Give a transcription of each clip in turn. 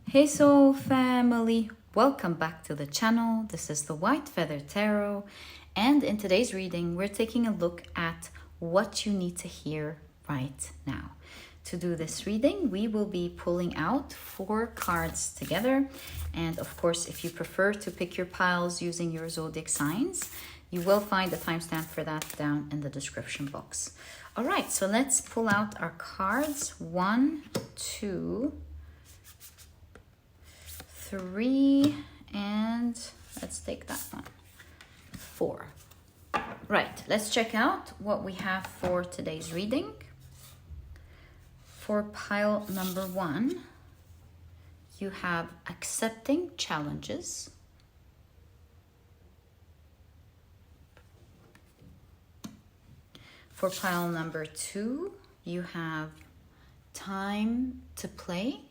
Hey Soul family, welcome back to the channel. This is the White Feather Tarot, and in today's reading we're taking a look at what you need to hear right now. To do this reading, we will be pulling out 4 cards together, and of course if you prefer to pick your piles using your zodiac signs, you will find a timestamp for that down in the description box. All right, so let's pull out our cards. 1, 2, 3, and let's take that one. 4. Right, let's check out what we have for today's reading. For pile number 1, you have accepting challenges. For pile number 2, you have time to play.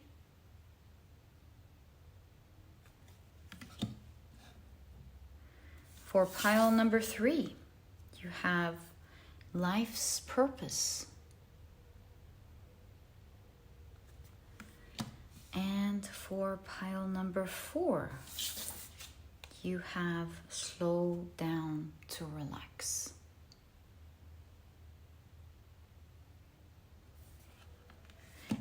For pile number 3, you have life's purpose. And for pile number 4, you have slow down to relax.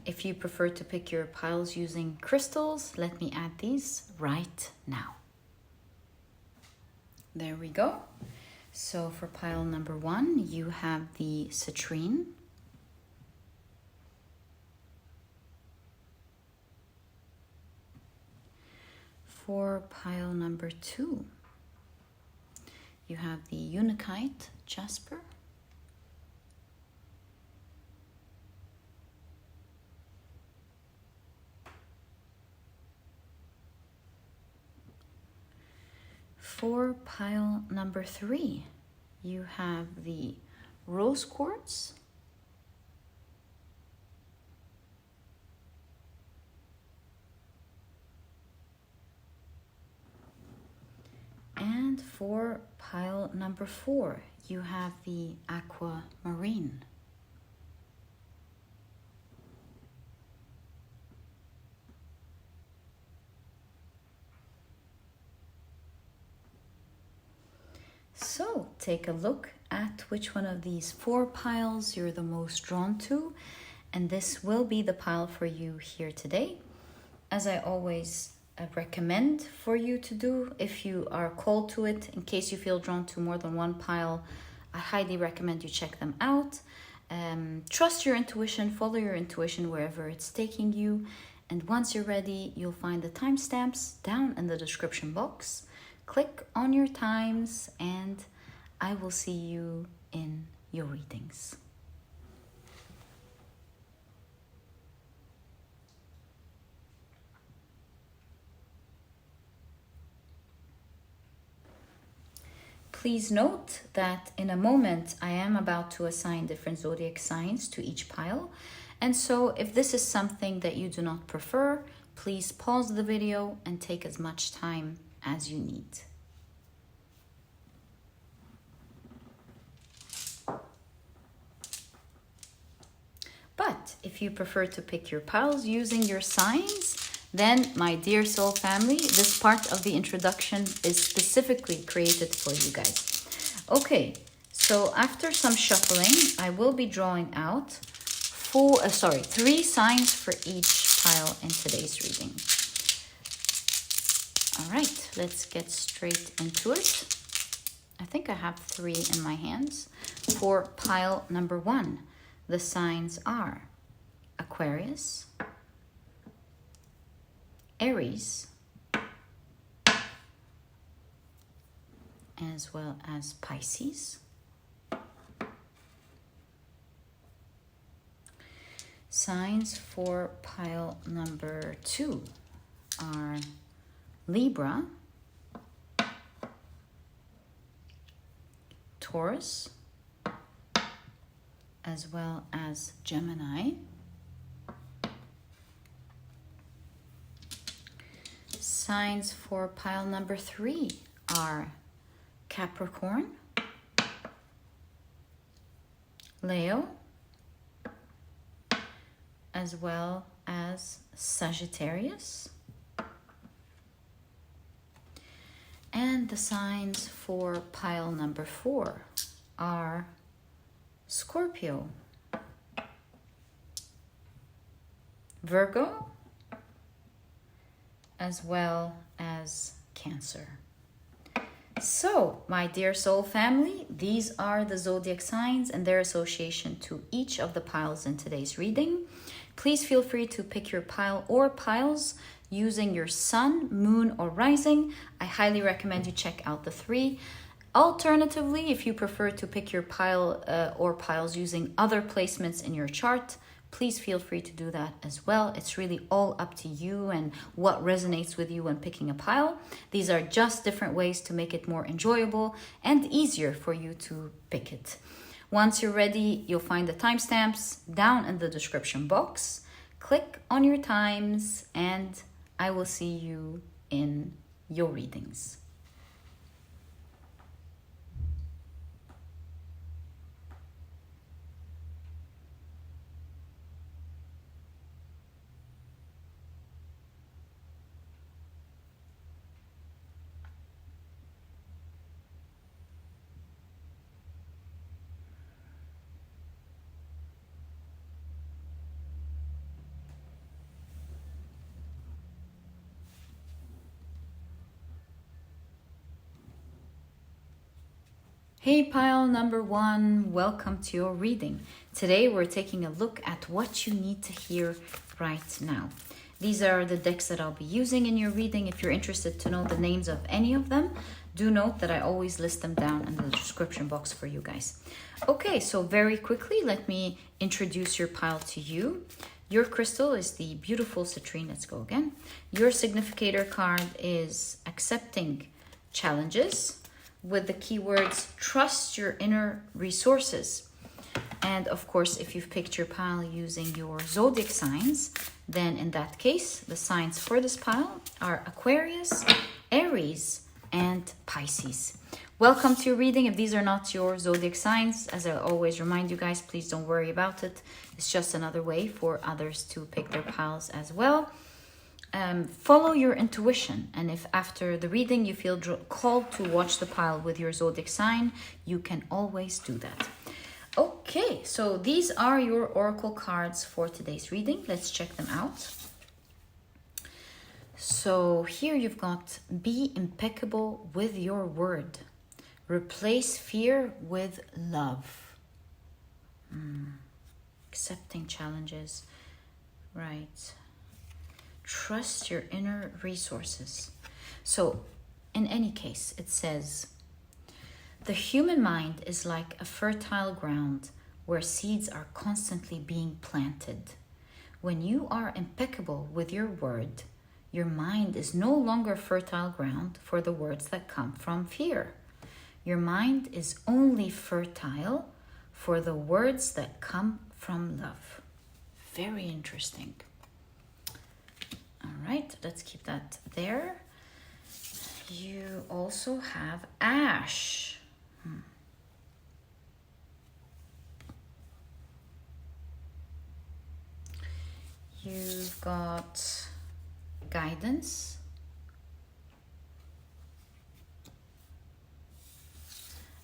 If you prefer to pick your piles using crystals, let me add these right now. There we go. So for pile number 1, you have the Citrine. For pile number 2, you have the Unakite Jasper. For pile number 3, you have the Rose Quartz. And for pile number 4, you have the Aquamarine. So take a look at which one of these 4 piles you're the most drawn to, and this will be the pile for you here today. As I always recommend for you to do, if you are called to it, in case you feel drawn to more than one pile, I highly recommend you check them out. Trust your intuition, follow your intuition wherever it's taking you, and once you're ready, you'll find the timestamps down in the description box. Click on your times and I will see you in your readings. Please note that in a moment I am about to assign different zodiac signs to each pile. And so if this is something that you do not prefer, please pause the video and take as much time as you need. But if you prefer to pick your piles using your signs, then my dear soul family, this part of the introduction is specifically created for you guys. Okay, so after some shuffling, I will be drawing out 3 signs for each pile in today's reading. All right, let's get straight into it. I think I have 3 in my hands. For pile number 1, the signs are Aquarius, Aries, as well as Pisces. Signs for pile number 2 are Libra, Taurus, as well as Gemini. Signs for pile number 3 are Capricorn, Leo, as well as Sagittarius. And the signs for pile number 4 are Scorpio, Virgo, as well as Cancer. So, my dear soul family, these are the zodiac signs and their association to each of the piles in today's reading. Please feel free to pick your pile or piles using your sun, moon, or rising. I highly recommend you check out the 3. Alternatively, if you prefer to pick your pile or piles using other placements in your chart, please feel free to do that as well. It's really all up to you and what resonates with you when picking a pile. These are just different ways to make it more enjoyable and easier for you to pick it. Once you're ready, you'll find the timestamps down in the description box. Click on your times and I will see you in your readings. Hey pile number 1, welcome to your reading. Today we're taking a look at what you need to hear right now. These are the decks that I'll be using in your reading. If you're interested to know the names of any of them, do note that I always list them down in the description box for you guys. Okay, so very quickly, let me introduce your pile to you. Your crystal is the beautiful Citrine. Let's go again. Your significator card is accepting challenges, with the keywords trust your inner resources. And of course, if you've picked your pile using your zodiac signs, then in that case, the signs for this pile are Aquarius, Aries, and Pisces. Welcome to your reading. If these are not your zodiac signs, as I always remind you guys, please don't worry about it. It's just another way for others to pick their piles as well. Follow your intuition, and if after the reading you feel called to watch the pile with your zodiac sign, you can always do that. Okay, so these are your oracle cards for today's reading. Let's check them out. So here you've got be impeccable with your word. Replace fear with love. Accepting challenges. Right. Trust your inner resources. So, in any case, it says, the human mind is like a fertile ground where seeds are constantly being planted. When you are impeccable with your word, your mind is no longer fertile ground for the words that come from fear. Your mind is only fertile for the words that come from love. Very interesting. All right, let's keep that there. You also have ash. You've got guidance.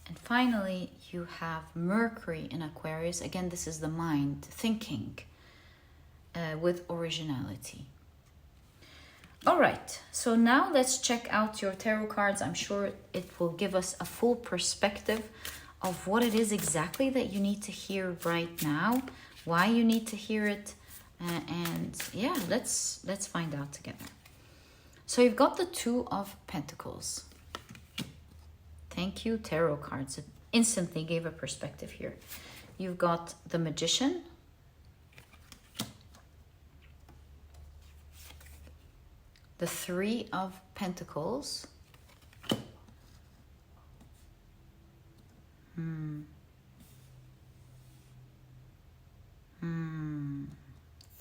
And finally, you have Mercury in Aquarius. Again, this is the mind, thinking with originality. All right, so now let's check out your tarot cards. I'm sure it will give us a full perspective of what it is exactly that you need to hear right now, why you need to hear it, and yeah, let's find out together. So you've got the Two of Pentacles. Thank you, tarot cards. It instantly gave a perspective here. You've got the Magician. The Three of Pentacles.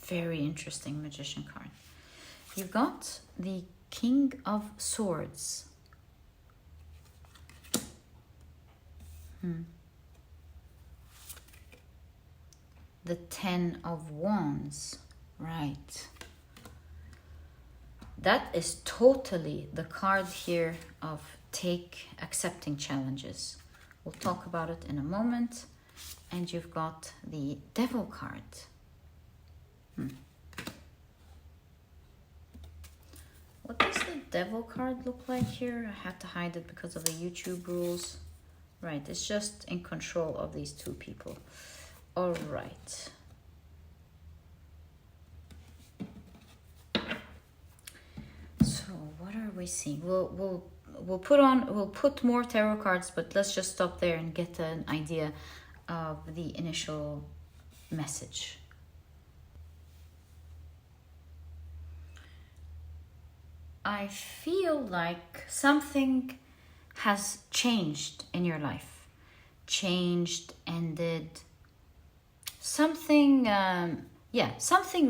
Very interesting Magician card. You've got the King of Swords. The Ten of Wands. Right. that is totally the card here of accepting challenges. We'll talk about it in a moment. And you've got the Devil card. What does the Devil card look like here? I had to hide it because of the YouTube rules. Right, it's just in control of these two people. All right. So what are we seeing? We'll put more tarot cards, but let's just stop there and get an idea of the initial message. I feel like something has changed in your life. Changed, ended. Something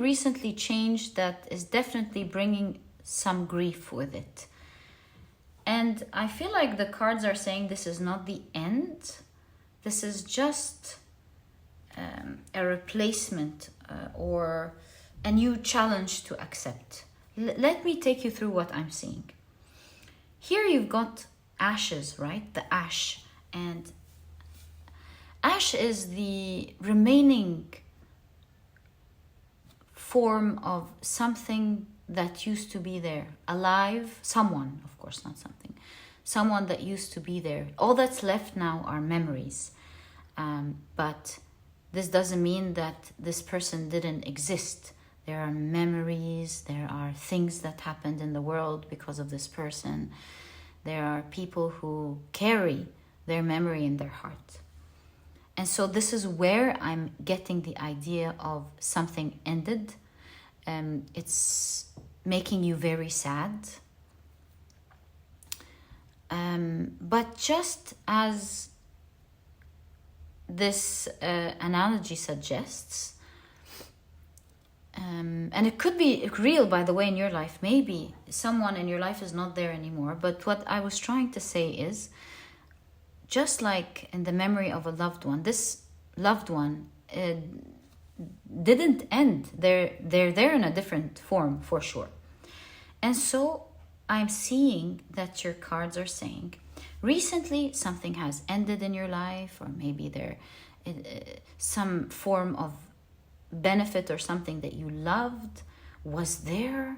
recently changed that is definitely bringing some grief with it. And I feel like the cards are saying this is not the end. This is just a replacement or a new challenge to accept. Let me take you through what I'm seeing. Here you've got ashes, right? The ash. And ash is the remaining form of something that used to be there. Alive, someone, of course, not something. Someone that used to be there. All that's left now are memories. But this doesn't mean that this person didn't exist. There are memories, there are things that happened in the world because of this person. There are people who carry their memory in their heart. And so this is where I'm getting the idea of something ended. It's making you very sad. But just as this analogy suggests, and it could be real, by the way, in your life. Maybe someone in your life is not there anymore. But what I was trying to say is, just like in the memory of a loved one, this loved one didn't end. They're there in a different form, for sure. And so I'm seeing that your cards are saying, recently something has ended in your life, or maybe there some form of benefit or something that you loved was there,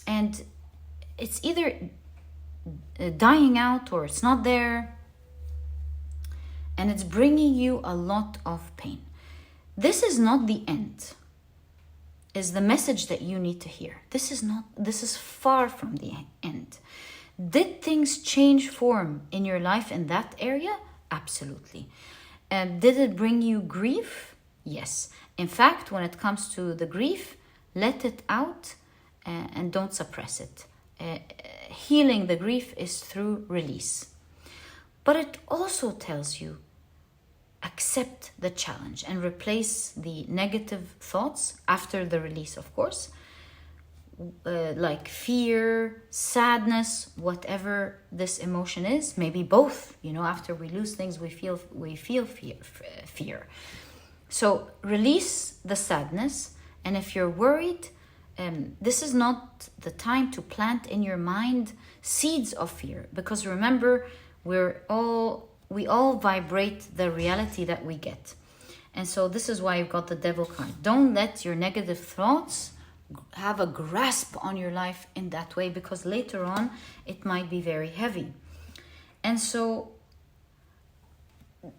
and it's either dying out or it's not there, and it's bringing you a lot of pain. This is not the end, is the message that you need to hear. This is far from the end. Did things change form in your life in that area? Absolutely. Did it bring you grief? Yes. In fact, when it comes to the grief, let it out and don't suppress it. Healing the grief is through release. But it also tells you, accept the challenge and replace the negative thoughts after the release, of course, like fear, sadness, whatever this emotion is. Maybe both. After we lose things, we feel fear. So release the sadness, and if you're worried, this is not the time to plant in your mind seeds of fear, because remember, we all vibrate the reality that we get. And so this is why you've got the Devil card. Don't let your negative thoughts have a grasp on your life in that way, because later on it might be very heavy. And so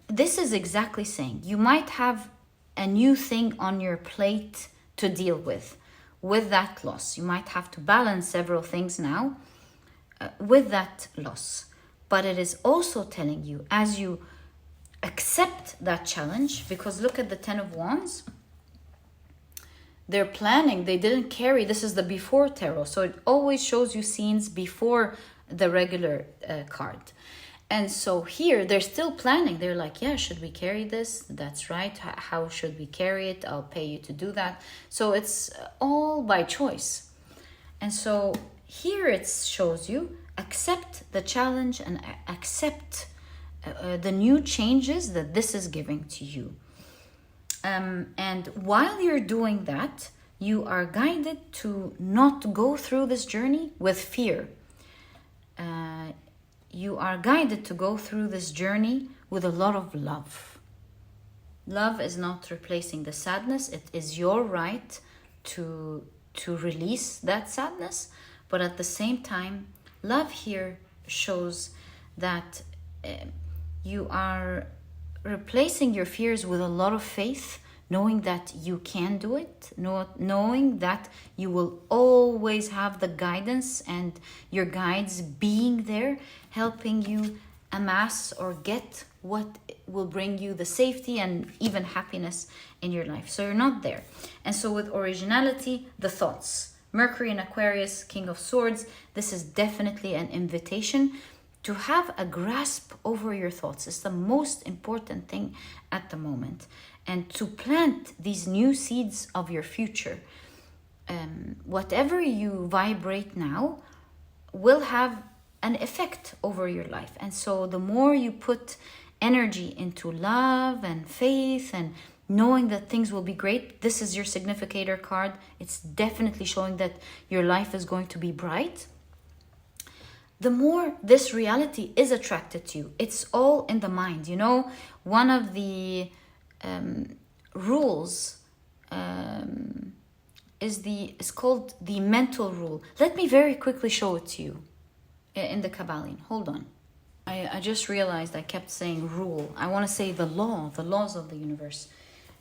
this is exactly saying you might have a new thing on your plate to deal with that loss. You might have to balance several things now with that loss. But it is also telling you, as you accept that challenge, because look at the 10 of Wands. They're planning, they didn't carry, this is the before tarot. So it always shows you scenes before the regular card. And so here they're still planning. They're like, yeah, should we carry this? That's right. How should we carry it? I'll pay you to do that. So it's all by choice. And so here it shows you, accept the challenge and accept the new changes that this is giving to you. And while you're doing that, you are guided to not go through this journey with fear. You are guided to go through this journey with a lot of love. Love is not replacing the sadness. It is your right to release that sadness. But at the same time, love here shows that you are replacing your fears with a lot of faith, knowing that you can do it, knowing that you will always have the guidance and your guides being there, helping you amass or get what will bring you the safety and even happiness in your life. So you're not there. And so with originality, the thoughts. Mercury in Aquarius, King of Swords, this is definitely an invitation to have a grasp over your thoughts. It's the most important thing at the moment. And to plant these new seeds of your future. Whatever you vibrate now will have an effect over your life. And so the more you put energy into love and faith and knowing that things will be great, this is your significator card. It's definitely showing that your life is going to be bright. The more this reality is attracted to you. It's all in the mind. You know, one of the rules is called the mental rule. Let me very quickly show it to you in the Kabbalah. Hold on. I just realized I kept saying rule. I want to say the laws of the universe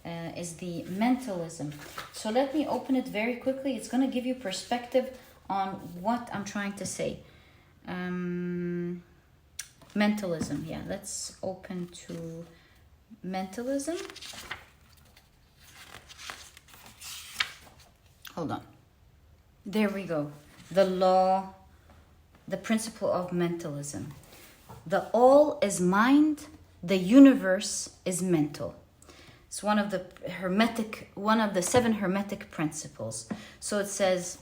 is the mentalism. So let me open it very quickly. It's going to give you perspective on what I'm trying to say. Mentalism. Yeah, let's open to mentalism. Hold on. There we go. The law, the principle of mentalism. The all is mind, the universe is mental. It's one of the 7 hermetic principles. So it says,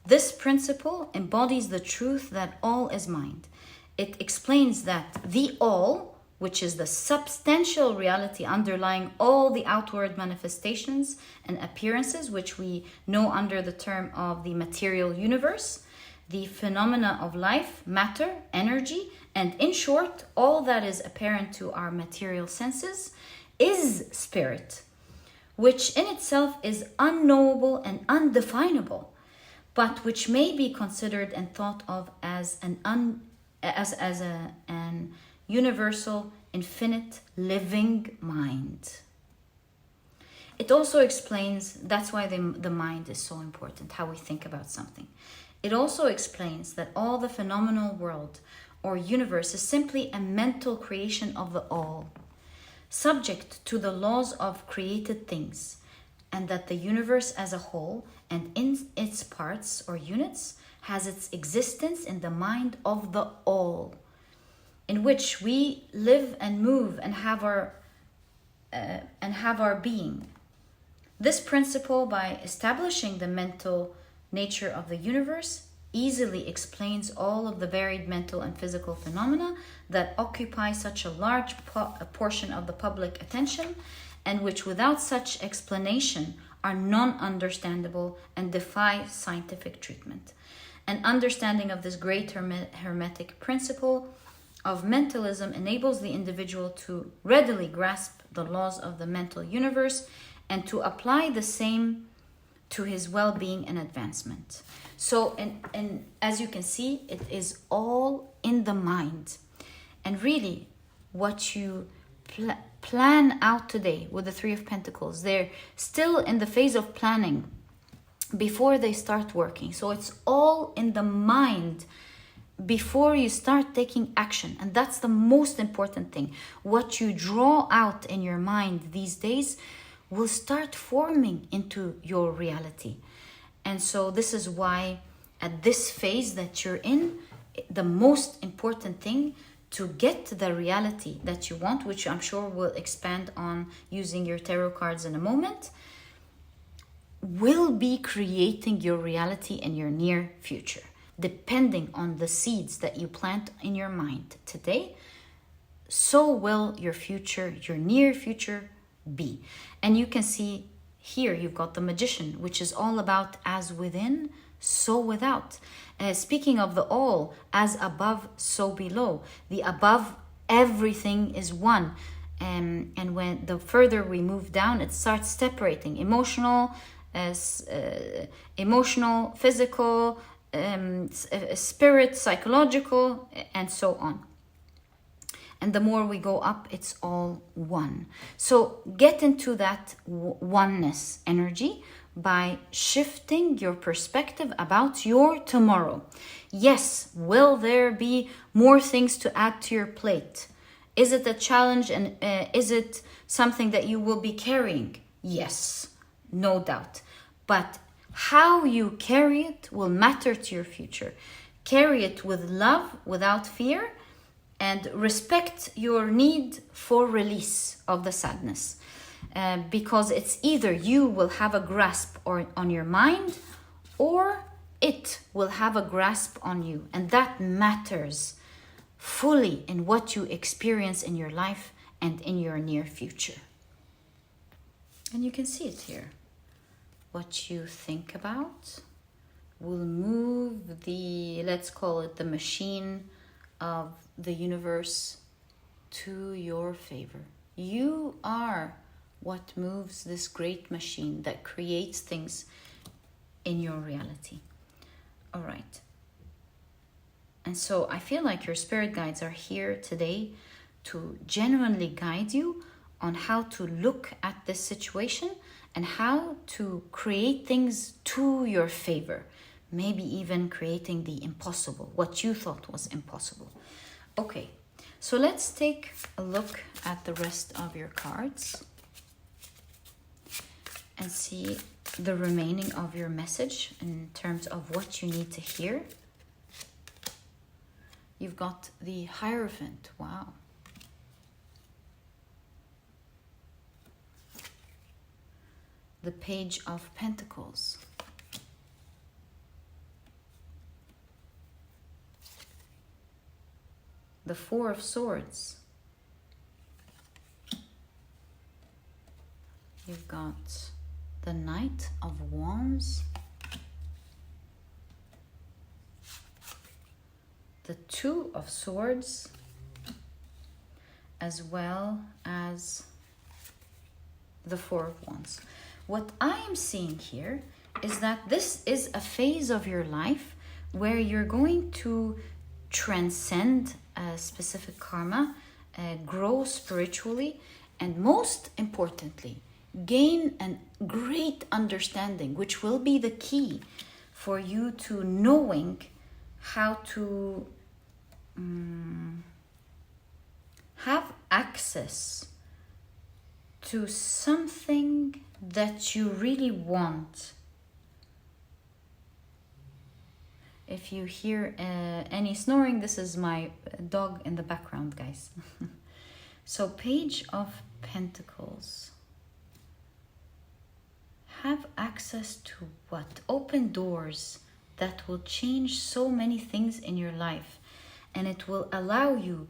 this principle embodies the truth that all is mind. It explains that the all, which is the substantial reality underlying all the outward manifestations and appearances, which we know under the term of the material universe, the phenomena of life, matter, energy, and in short, all that is apparent to our material senses, is spirit, which in itself is unknowable and undefinable, but which may be considered and thought of as an universal, infinite, living mind. It also explains, that's why the mind is so important, how we think about something. It also explains that all the phenomenal world or universe is simply a mental creation of the all, subject to the laws of created things, and that the universe as a whole and in its parts or units has its existence in the mind of the all, in which we live and move and have our being. This principle, by establishing the mental nature of the universe, easily explains all of the varied mental and physical phenomena that occupy such a large portion of the public attention, and which without such explanation are non-understandable and defy scientific treatment. An understanding of this great hermetic principle of mentalism enables the individual to readily grasp the laws of the mental universe and to apply the same to his well-being and advancement. So, and as you can see, it is all in the mind. And really, what you plan out today with the 3 of Pentacles, they're still in the phase of planning before they start working. So it's all in the mind before you start taking action. And that's the most important thing. What you draw out in your mind these days will start forming into your reality. And so this is why at this phase that you're in, the most important thing to get the reality that you want, which I'm sure we'll expand on using your tarot cards in a moment, will be creating your reality in your near future. Depending on the seeds that you plant in your mind today, so will your future, your near future be. And you can see here you've got the Magician, which is all about as within, so without. Speaking of the all, as above, so below. The above, everything is one. And when the further we move down, it starts separating emotional, physical, spirit, psychological, and so on. And the more we go up, it's all one. So get into that oneness energy by shifting your perspective about your tomorrow. Yes, will there be more things to add to your plate? Is it a challenge, and is it something that you will be carrying? Yes, no doubt. But how you carry it will matter to your future. Carry it with love, without fear, and respect your need for release of the sadness. Because it's either you will have a grasp on your mind, or it will have a grasp on you. And that matters fully in what you experience in your life and in your near future. And you can see it here. What you think about will move the, let's call it the machine of the universe to your favor. You are what moves this great machine that creates things in your reality. All right. And so I feel like your spirit guides are here today to genuinely guide you on how to look at this situation and how to create things to your favor. Maybe even creating the impossible, what you thought was impossible. Okay, so let's take a look at the rest of your cards and see the remaining of your message in terms of what you need to hear. You've got the Hierophant. Wow. The Page of Pentacles. The Four of Swords. You've got the Knight of Wands. The Two of Swords, as well as the Four of Wands. What I am seeing here is that this is a phase of your life where you're going to transcend a specific karma, grow spiritually, and most importantly, gain a great understanding, which will be the key for you to knowing how to have access to something that you really want. If you hear any snoring, this is my dog in the background, guys. So Page of Pentacles. Have access to what? Open doors that will change so many things in your life, and it will allow you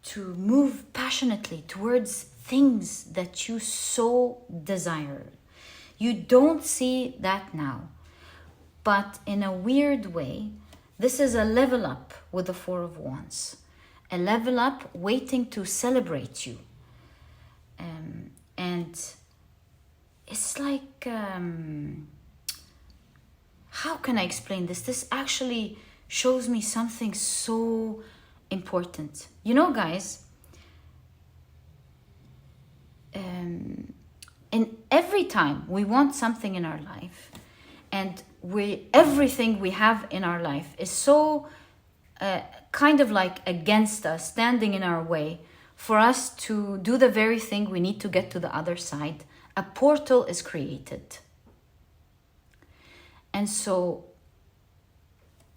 to move passionately towards things that you so desire. You don't see that now, but in a weird way, this is a level up with the Four of Wands, a level up waiting to celebrate you. And it's like, how can I explain this? This actually shows me something so important. You know, guys, in every time we want something in our life, and everything we have in our life is so kind of like against us, standing in our way for us to do the very thing we need to get to the other side, a portal is created. And so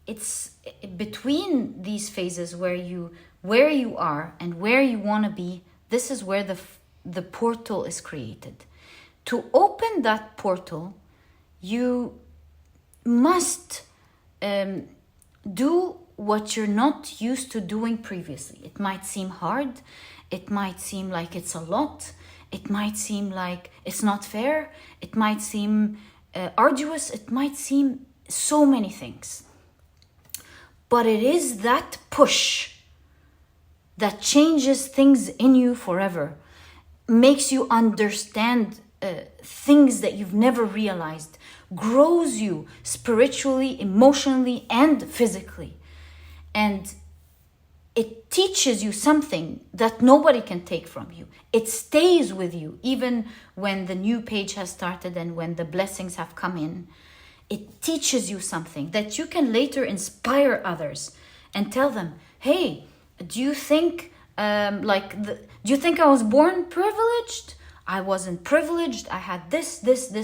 it's between these phases where you are and where you want to be. This is where the portal is created. To open that portal, you must do what you're not used to doing previously. It might seem hard. It might seem like it's a lot. It might seem like it's not fair. It might seem arduous. It might seem so many things. But it is that push that changes things in you forever, makes you understand things that you've never realized, grows you spiritually, emotionally, and physically. And it teaches you something that nobody can take from you. It stays with you even when the new page has started and when the blessings have come in. It teaches you something that you can later inspire others and tell them, hey, do you think do you think I was born privileged? I wasn't privileged. I had this,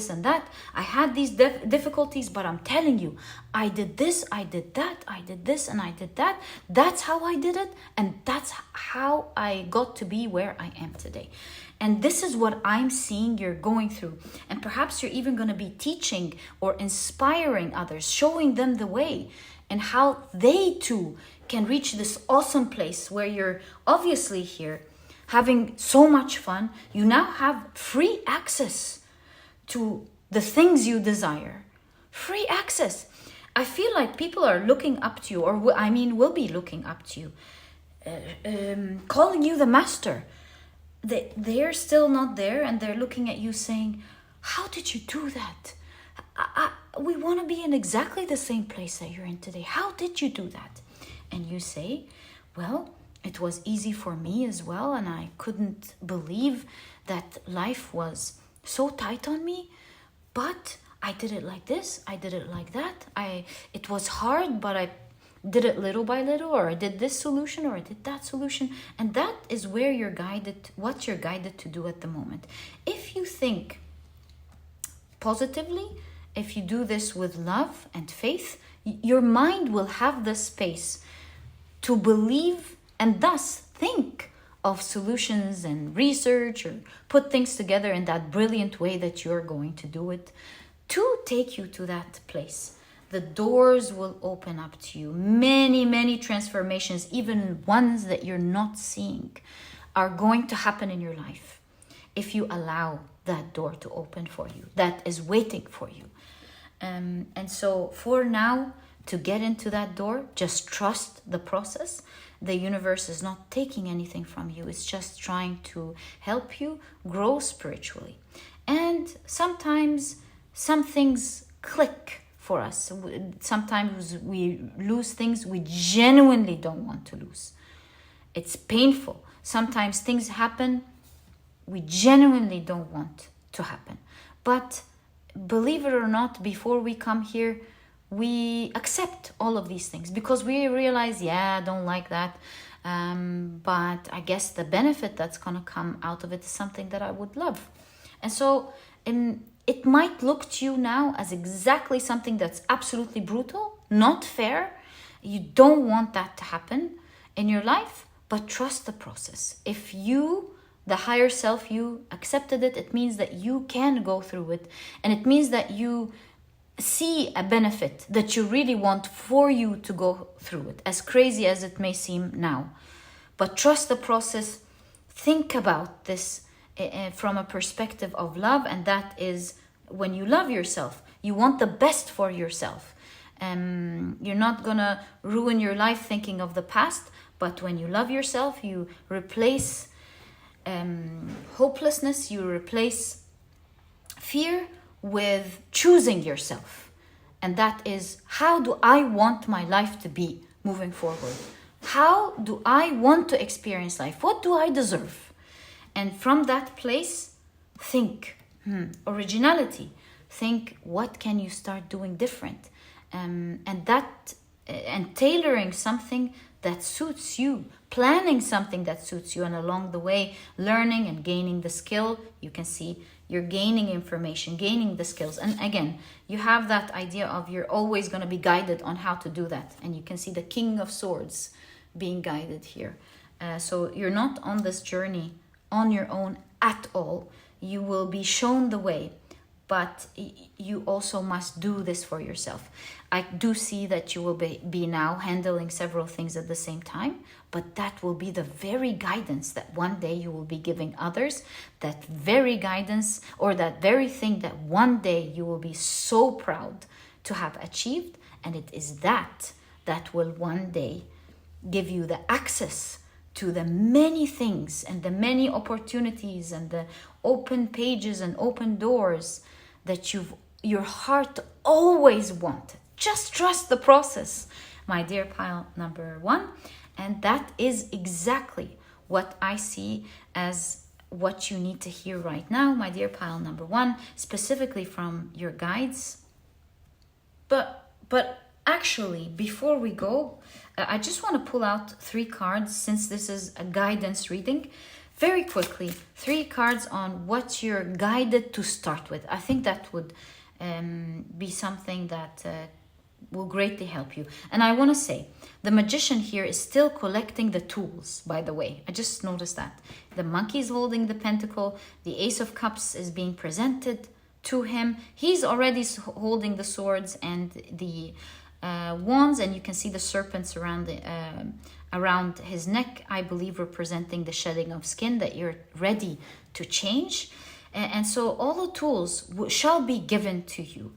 and that. I had these difficulties, but I'm telling you, I did this, I did that, I did this, and I did that. That's how I did it, and that's how I got to be where I am today. And this is what I'm seeing you're going through. And perhaps you're even going to be teaching or inspiring others, showing them the way and how they too can reach this awesome place where you're obviously here having so much fun. You now have free access to the things you desire. Free access. I feel like people are looking up to you, or will be looking up to you, calling you the master. They're still not there, and they're looking at you saying, how did you do that? We want to be in exactly the same place that you're in today. How did you do that? And you say, well, it was easy for me as well, and I couldn't believe that life was so tight on me, but I did it like this, I did it like that. It was hard, but I did it little by little, or I did this solution, or I did that solution. And that is where you're guided, what you're guided to do at the moment. If you think positively, if you do this with love and faith, your mind will have the space to believe and thus think of solutions and research, or put things together in that brilliant way that you're going to do it to take you to that place. The doors will open up to you. Many, many transformations, even ones that you're not seeing, are going to happen in your life if you allow that door to open for you, that is waiting for you. And so for now, to get into that door, just trust the process. The universe is not taking anything from you. It's just trying to help you grow spiritually. And sometimes some things click for us. Sometimes we lose things we genuinely don't want to lose. It's painful. Sometimes things happen we genuinely don't want to happen. But believe it or not, before we come here, we accept all of these things because we realize, I don't like that. But I guess the benefit that's going to come out of it is something that I would love. And so it might look to you now as exactly something that's absolutely brutal, not fair. You don't want that to happen in your life, but trust the process. If you, the higher self, you accepted it, it means that you can go through it. And it means that you see a benefit that you really want for you to go through it, as crazy as it may seem now. But trust the process. Think about this from a perspective of love, and that is when you love yourself, you want the best for yourself. You're not gonna ruin your life thinking of the past, but when you love yourself, you replace hopelessness, you replace fear with choosing yourself. And that is, how do I want my life to be moving forward? How do I want to experience life? What do I deserve? And from that place, think originality. Think, what can you start doing different? And tailoring something that suits you, planning something that suits you, and along the way, learning and gaining the skill. You can see you're gaining information, gaining the skills. And again, you have that idea of you're always going to be guided on how to do that. And you can see the King of Swords being guided here. So you're not on this journey on your own at all. You will be shown the way, but you also must do this for yourself. I do see that you will be now handling several things at the same time, but that will be the very guidance that one day you will be giving others, that very guidance or that very thing that one day you will be so proud to have achieved. And it is that will one day give you the access to the many things and the many opportunities and the open pages and open doors that your heart always wanted. Just trust the process, my dear pile number 1. And that is exactly what I see as what you need to hear right now, my dear pile number 1, specifically from your guides. But actually, before we go, I just want to pull out 3 cards, since this is a guidance reading. Very quickly, 3 cards on what you're guided to start with. I think that would be something that will greatly help you. And I want to say, the magician here is still collecting the tools, by the way. I just noticed that. The monkey is holding the pentacle. The Ace of Cups is being presented to him. He's already holding the swords and the wands, and you can see the serpents around his neck, I believe representing the shedding of skin, that you're ready to change. And so all the tools shall be given to you.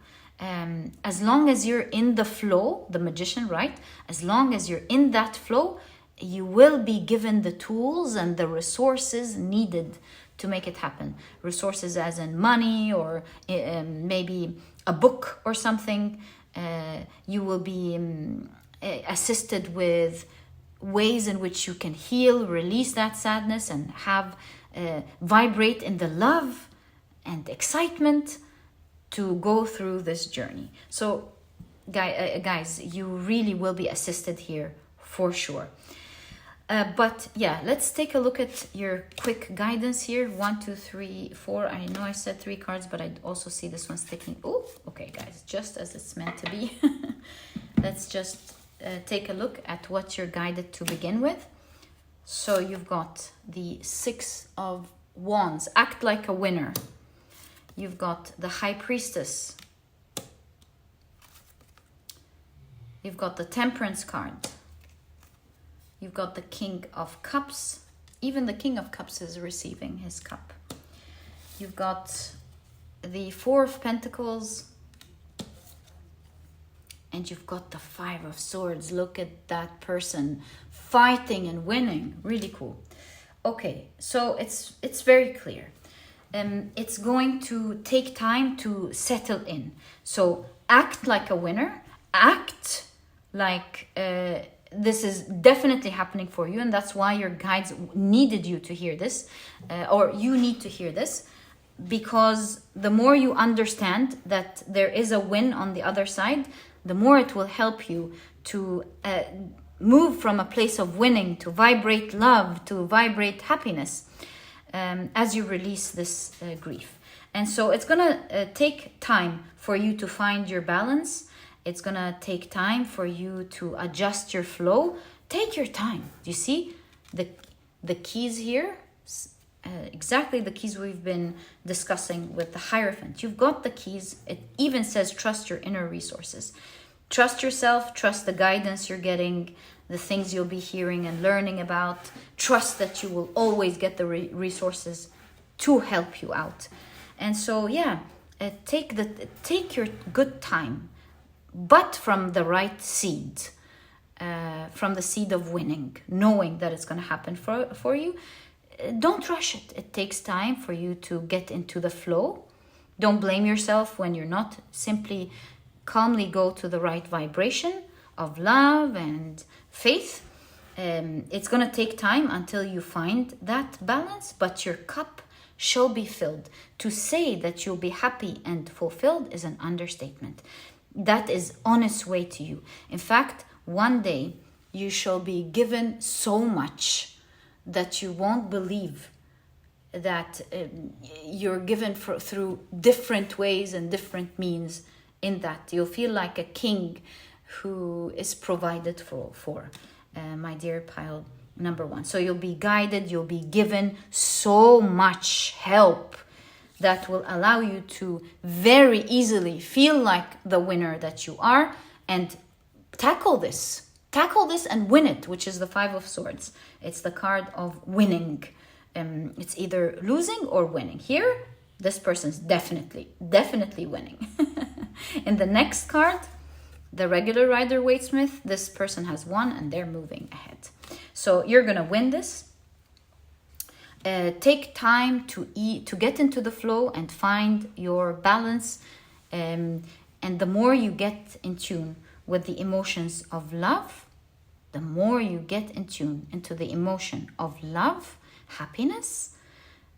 As long as you're in the flow, the magician, right? As long as you're in that flow, you will be given the tools and the resources needed to make it happen. Resources as in money, or maybe a book or something. You will be assisted with ways in which you can heal, release that sadness, and have vibrate in the love and excitement to go through this journey. So guys, you really will be assisted here for sure. But yeah, let's take a look at your quick guidance here. 1, 2, 3, 4. I know I said 3 cards, but I also see this one sticking. Oh, okay, guys, just as it's meant to be. Let's just take a look at what you're guided to begin with. So you've got the 6 of Wands, act like a winner. You've got the High Priestess. You've got the Temperance card. You've got the King of Cups. Even the King of Cups is receiving his cup. You've got the 4 of Pentacles. And you've got the 5 of Swords. Look at that person fighting and winning. Really cool. Okay, so it's very clear. It's going to take time to settle in. So act like a winner. Act like this is definitely happening for you, and that's why your guides needed you to hear this, or you need to hear this, because the more you understand that there is a win on the other side, the more it will help you to move from a place of winning to vibrate love, to vibrate happiness, as you release this grief. And so it's gonna take time for you to find your balance. It's gonna take time for you to adjust your flow. Take your time. You see the keys here, exactly the keys we've been discussing with the Hierophant. You've got the keys. It even says trust your inner resources. Trust yourself, trust the guidance you're getting, the things you'll be hearing and learning about. Trust that you will always get the resources to help you out. And so yeah, take your good time, but from the right seed, from the seed of winning, knowing that it's going to happen for you. Don't rush it. It takes time for you to get into the flow. Don't blame yourself when you're not. Simply calmly go to the right vibration of love and faith. It's going to take time until you find that balance, but your cup shall be filled. To say that you'll be happy and fulfilled is an understatement. That is on its way to you. In fact, one day you shall be given so much that you won't believe that you're given through different ways and different means. In that you'll feel like a king who is provided for, my dear pile number 1. So you'll be guided, you'll be given so much help that will allow you to very easily feel like the winner that you are, and tackle this. Tackle this and win it, which is the Five of Swords. It's the card of winning. It's either losing or winning. Here, this person's definitely winning. In the next card, the regular Rider-Waite-Smith, this person has won and they're moving ahead. So you're gonna win this. Take time to get into the flow and find your balance. And the more you get in tune with the emotions of love, the more you get in tune into the emotion of love, happiness,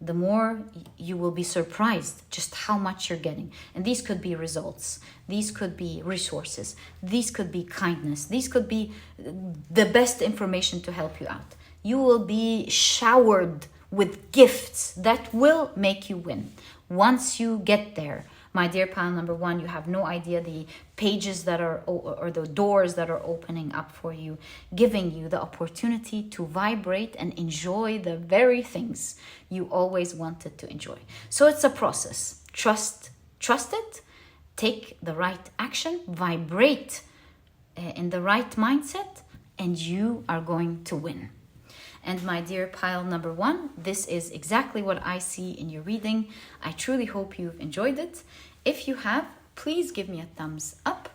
the more you will be surprised just how much you're getting. And these could be results. These could be resources. These could be kindness. These could be the best information to help you out. You will be showered with gifts that will make you win. Once you get there, my dear pile number one, you have no idea the pages that are, or the doors that are opening up for you, giving you the opportunity to vibrate and enjoy the very things you always wanted to enjoy. So it's a process. Trust it, take the right action, vibrate in the right mindset, and you are going to win. And my dear pile number one, this is exactly what I see in your reading. I truly hope you've enjoyed it. If you have, please give me a thumbs up.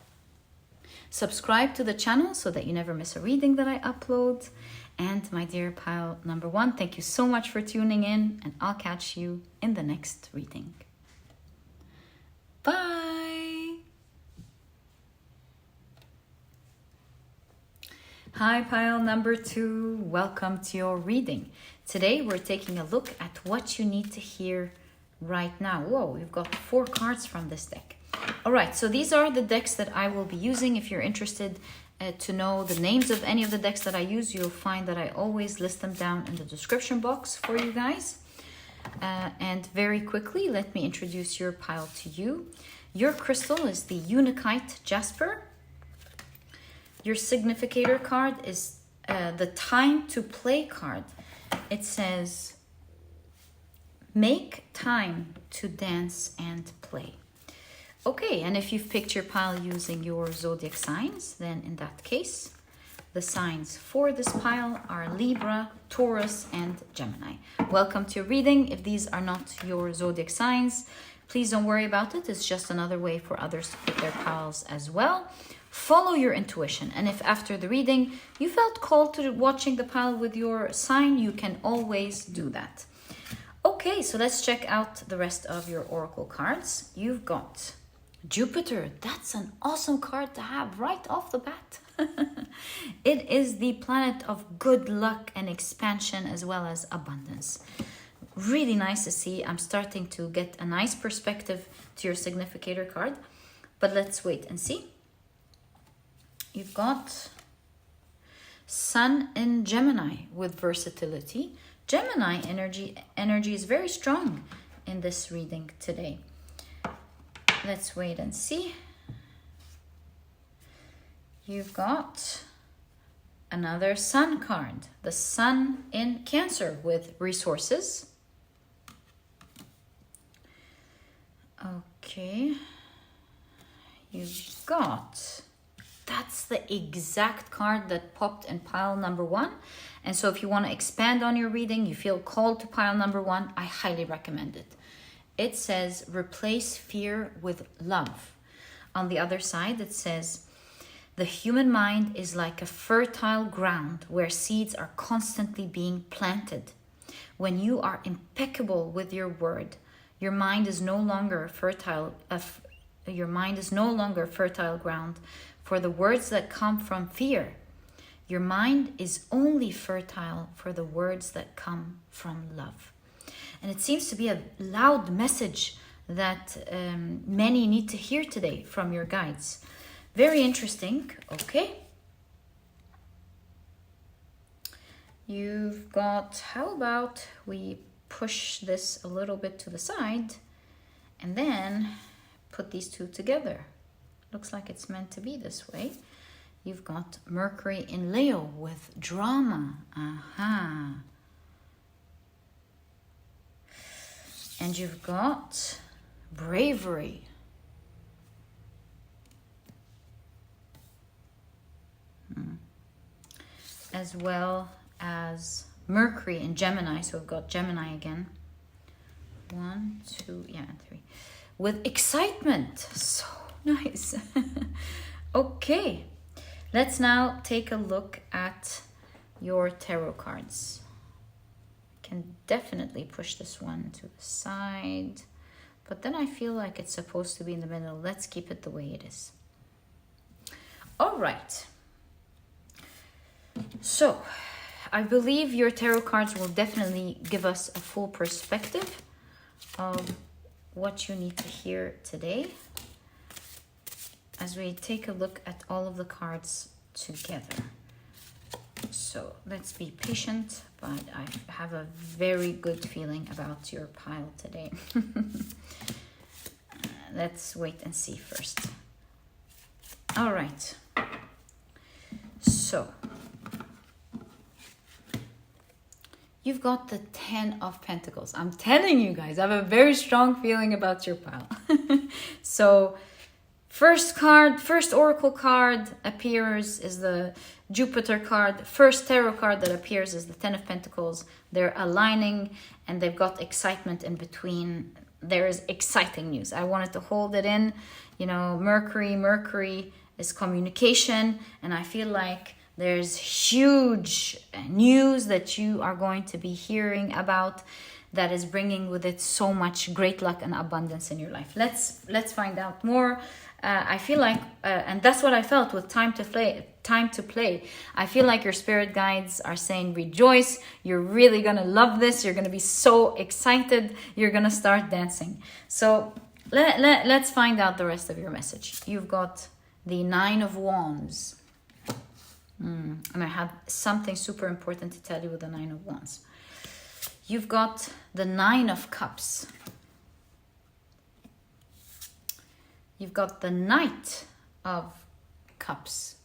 Subscribe to the channel so that you never miss a reading that I upload. And my dear pile number one, thank you so much for tuning in, and I'll catch you in the next reading. Bye! Hi pile number two, welcome to your reading. Today we're taking a look at what you need to hear right now. Whoa, we've got 4 cards from this deck. All right, so these are the decks that I will be using. If you're interested to know the names of any of the decks that I use, you'll find that I always list them down in the description box for you guys. And very quickly, let me introduce your pile to you. Your crystal is the Unakite Jasper. Your significator card is the time to play card. It says, make time to dance and play. Okay, and if you've picked your pile using your zodiac signs, then in that case, the signs for this pile are Libra, Taurus, and Gemini. Welcome to your reading. If these are not your zodiac signs, please don't worry about it. It's just another way for others to pick their piles as well. Follow your intuition, and if after the reading you felt called to watching the pile with your sign, you can always do that. Okay, so let's check out the rest of your oracle cards. You've got Jupiter. That's an awesome card to have right off the bat. It is the planet of good luck and expansion as well as abundance. Really nice to see. I'm starting to get a nice perspective to your significator card, but let's wait and see. You've got Sun in Gemini with versatility. Gemini energy is very strong in this reading today. Let's wait and see. You've got another Sun card. The Sun in Cancer with resources. Okay. You've got... That's the exact card that popped in pile number one. And so if you want to expand on your reading, you feel called to pile number one, I highly recommend it. It says, replace fear with love. On the other side, it says, the human mind is like a fertile ground where seeds are constantly being planted. When you are impeccable with your word, your mind is no longer fertile ground for the words that come from fear. Your mind is only fertile for the words that come from love. And it seems to be a loud message that many need to hear today from your guides. Very interesting. Okay. You've got, how about we push this a little bit to the side and then put these two together. Looks like it's meant to be this way. You've got Mercury in Leo with drama. Aha. And you've got bravery. as well as Mercury and Gemini. So we've got Gemini again. 1, 2, yeah, 3. With excitement. So nice. Okay. Let's now take a look at your tarot cards. Can definitely push this one to the side. But then I feel like it's supposed to be in the middle. Let's keep it the way it is. All right. So, I believe your tarot cards will definitely give us a full perspective of what you need to hear today as we take a look at all of the cards together. So, let's be patient, but I have a very good feeling about your pile today. Let's wait and see first. All right. So, you've got the 10 of Pentacles. I'm telling you guys, I have a very strong feeling about your pile. So, first oracle card appears is the Jupiter card. First tarot card that appears is the 10 of Pentacles. They're aligning and they've got excitement in between. There is exciting news. I wanted to hold it in. You know, Mercury is communication, and I feel like there's huge news that you are going to be hearing about that is bringing with it so much great luck and abundance in your life. Let's find out more. I feel like, and that's what I felt with time to play. I feel like your spirit guides are saying, rejoice. You're really going to love this. You're going to be so excited. You're going to start dancing. So let's find out the rest of your message. You've got the 9 of Wands. And I have something super important to tell you with the 9 of Wands. You've got the 9 of Cups. You've got the Knight of Cups.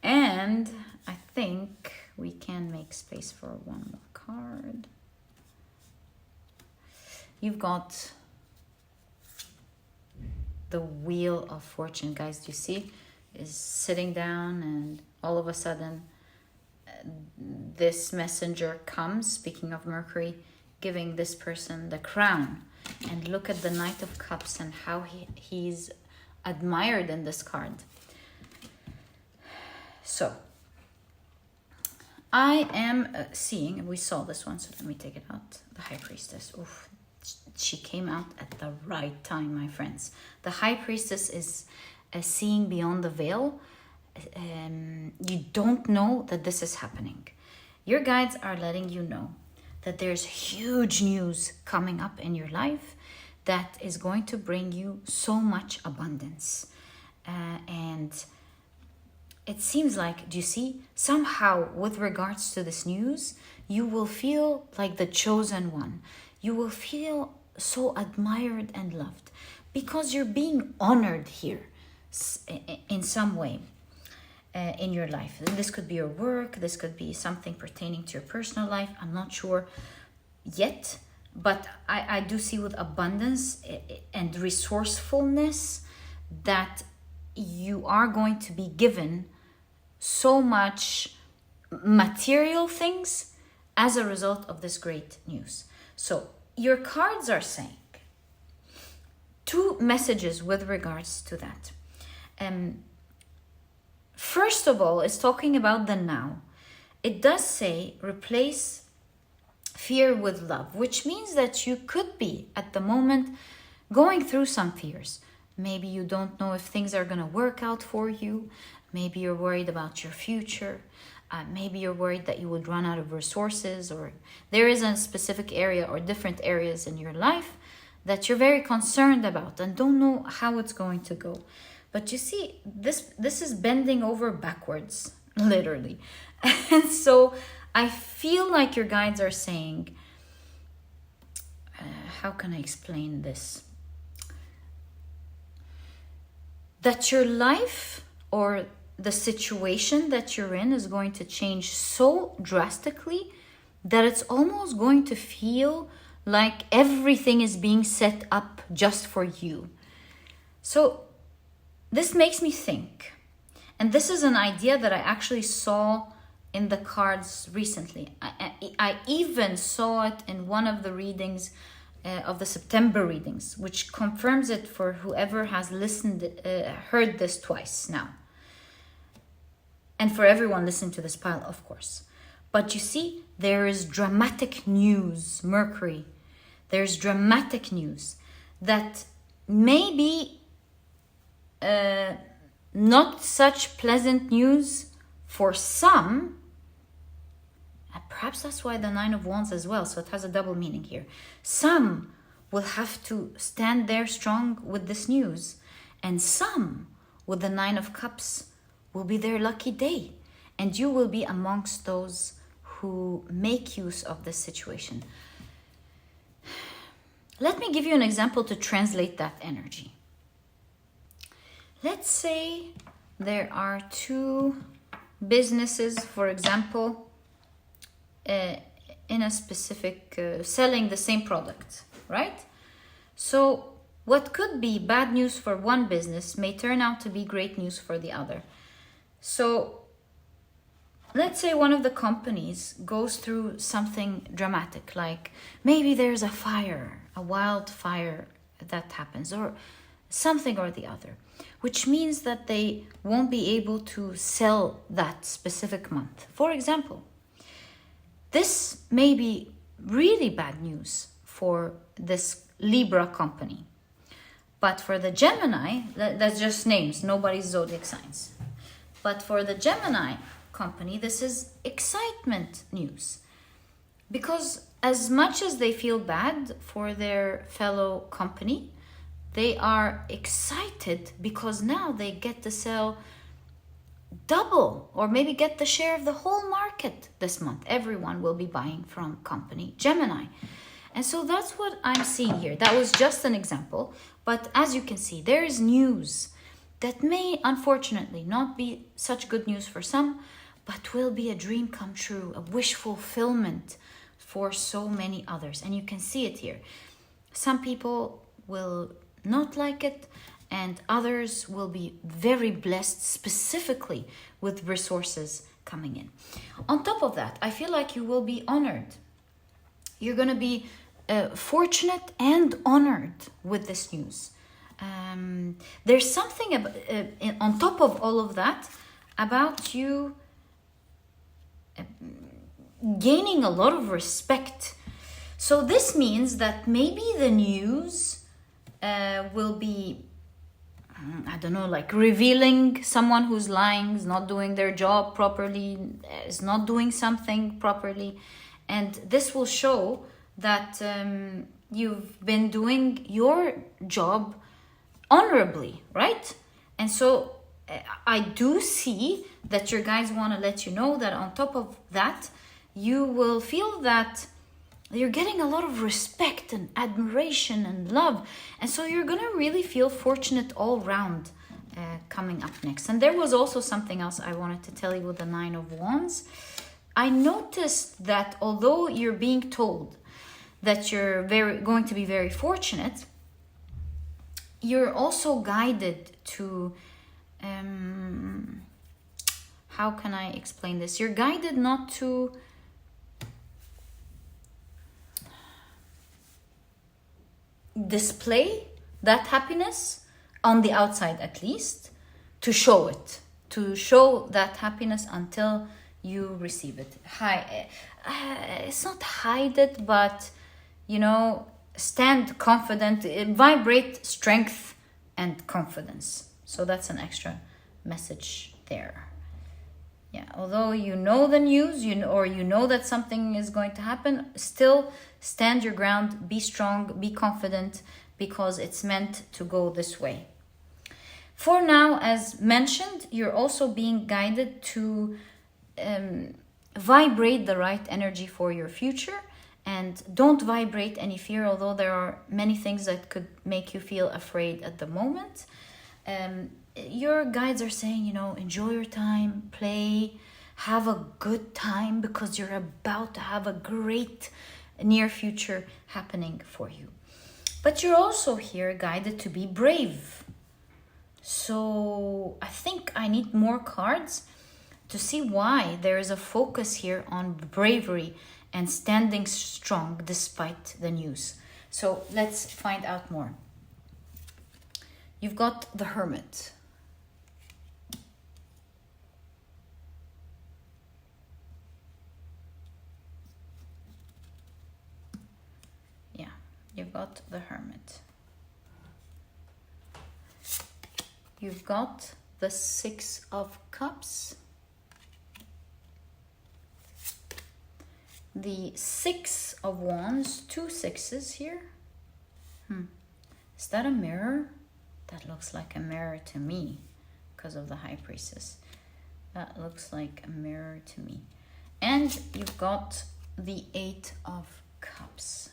And I think we can make space for one more card. You've got the Wheel of Fortune. Guys, do you see? Is sitting down and all of a sudden this messenger comes, speaking of Mercury, giving this person the crown. And look at the Knight of Cups and how he's admired in this card. So, I am seeing, and we saw this one, so let me take it out. The High Priestess. Oof, she came out at the right time, my friends. The High Priestess is seeing beyond the veil. You don't know that this is happening. Your guides are letting you know that there's huge news coming up in your life that is going to bring you so much abundance. And it seems like, do you see, somehow with regards to this news, you will feel like the chosen one. You will feel so admired and loved because you're being honored here in some way. In your life. This could be your work, this could be something pertaining to your personal life. I'm not sure yet, but I do see with abundance and resourcefulness that you are going to be given so much material things as a result of this great news. So your cards are saying 2 messages with regards to that. First of all, it's talking about the now. It does say replace fear with love, which means that you could be at the moment going through some fears. Maybe you don't know if things are going to work out for you. Maybe you're worried about your future. Maybe you're worried that you would run out of resources, or there is a specific area or different areas in your life that you're very concerned about and don't know how it's going to go. But you see, this is bending over backwards, literally. And so I feel like your guides are saying, how can I explain this? That your life or the situation that you're in is going to change so drastically that it's almost going to feel like everything is being set up just for you. So this makes me think And this is an idea that I actually saw in the cards recently. I even saw it in one of the readings of the September readings, which confirms it for whoever has heard this twice now. And for everyone listening to this pile, of course. But you see, there is dramatic news, Mercury. There's dramatic news that may be not such pleasant news for some. Perhaps that's why the Nine of Wands as well. So it has a double meaning here. Some will have to stand there strong with this news. And some, with the Nine of Cups, will be their lucky day. And you will be amongst those who make use of this situation. Let me give you an example to translate that energy. Let's say there are two businesses, for example, in a specific selling the same product, right? So what could be bad news for one business may turn out to be great news for the other. So let's say one of the companies goes through something dramatic, like maybe there's a fire, a wildfire that happens, or something or the other, which means that they won't be able to sell that specific month. For example, this may be really bad news for this Libra company. But for the Gemini, that's just names, nobody's zodiac signs. But for the Gemini company, this is excitement news. Because as much as they feel bad for their fellow company, they are excited because now they get to sell double or maybe get the share of the whole market this month. Everyone will be buying from company Gemini. And so that's what I'm seeing here. That was just an example. But as you can see, there is news that may unfortunately not be such good news for some, but will be a dream come true, a wish fulfillment for so many others. And you can see it here. Some people will not like it, and others will be very blessed specifically with resources coming in. On top of that, I feel like you will be honored. You're going to be fortunate and honored with this news. There's something on top of all of that about you gaining a lot of respect. So this means that maybe the news will be, I don't know, like revealing someone who's lying, is not doing their job properly, is not doing something properly. And this will show that you've been doing your job honorably, right? And so I do see that your guides want to let you know that on top of that, you will feel that you're getting a lot of respect and admiration and love. And so you're going to really feel fortunate all round coming up next. And there was also something else I wanted to tell you with the Nine of Wands. I noticed that although you're being told that you're going to be very fortunate, you're also guided to, how can I explain this? You're guided not to display that happiness on the outside, at least, to show that happiness until you receive it. It's not hide it, but stand confident, vibrate strength and confidence. So that's an extra message there. Yeah, although you know the news, or you know that something is going to happen, still stand your ground, be strong, be confident, because it's meant to go this way. For now, as mentioned, you're also being guided to vibrate the right energy for your future, and don't vibrate any fear, although there are many things that could make you feel afraid at the moment. Your guides are saying, enjoy your time, play, have a good time, because you're about to have a great near future happening for you. But you're also here guided to be brave. So I think I need more cards to see why there is a focus here on bravery and standing strong despite the news. So let's find out more. You've got the Hermit. Yeah, you've got the Hermit. You've got the Six of Cups. The Six of Wands, 2 sixes here. Is that a mirror? That looks like a mirror to me because of the High Priestess. That looks like a mirror to me. And you've got the Eight of Cups.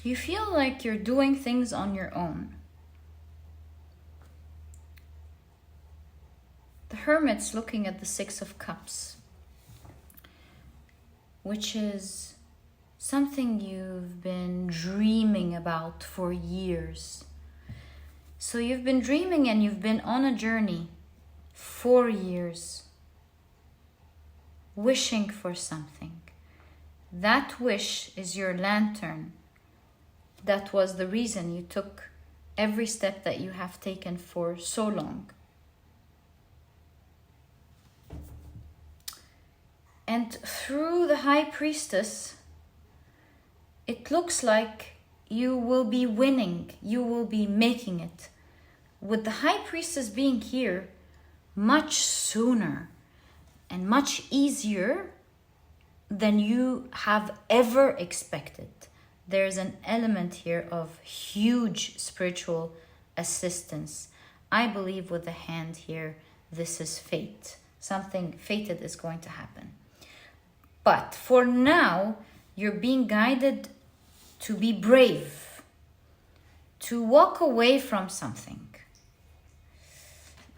You feel like you're doing things on your own. The Hermit's looking at the Six of Cups, which is something you've been dreaming about for years. So you've been dreaming and you've been on a journey for years, wishing for something. That wish is your lantern. That was the reason you took every step that you have taken for so long. And through the High Priestess, it looks like you will be winning, you will be making it. With the High Priestess being here much sooner and much easier than you have ever expected. There's an element here of huge spiritual assistance. I believe with the hand here, this is fate. Something fated is going to happen. But for now, you're being guided to be brave, to walk away from something.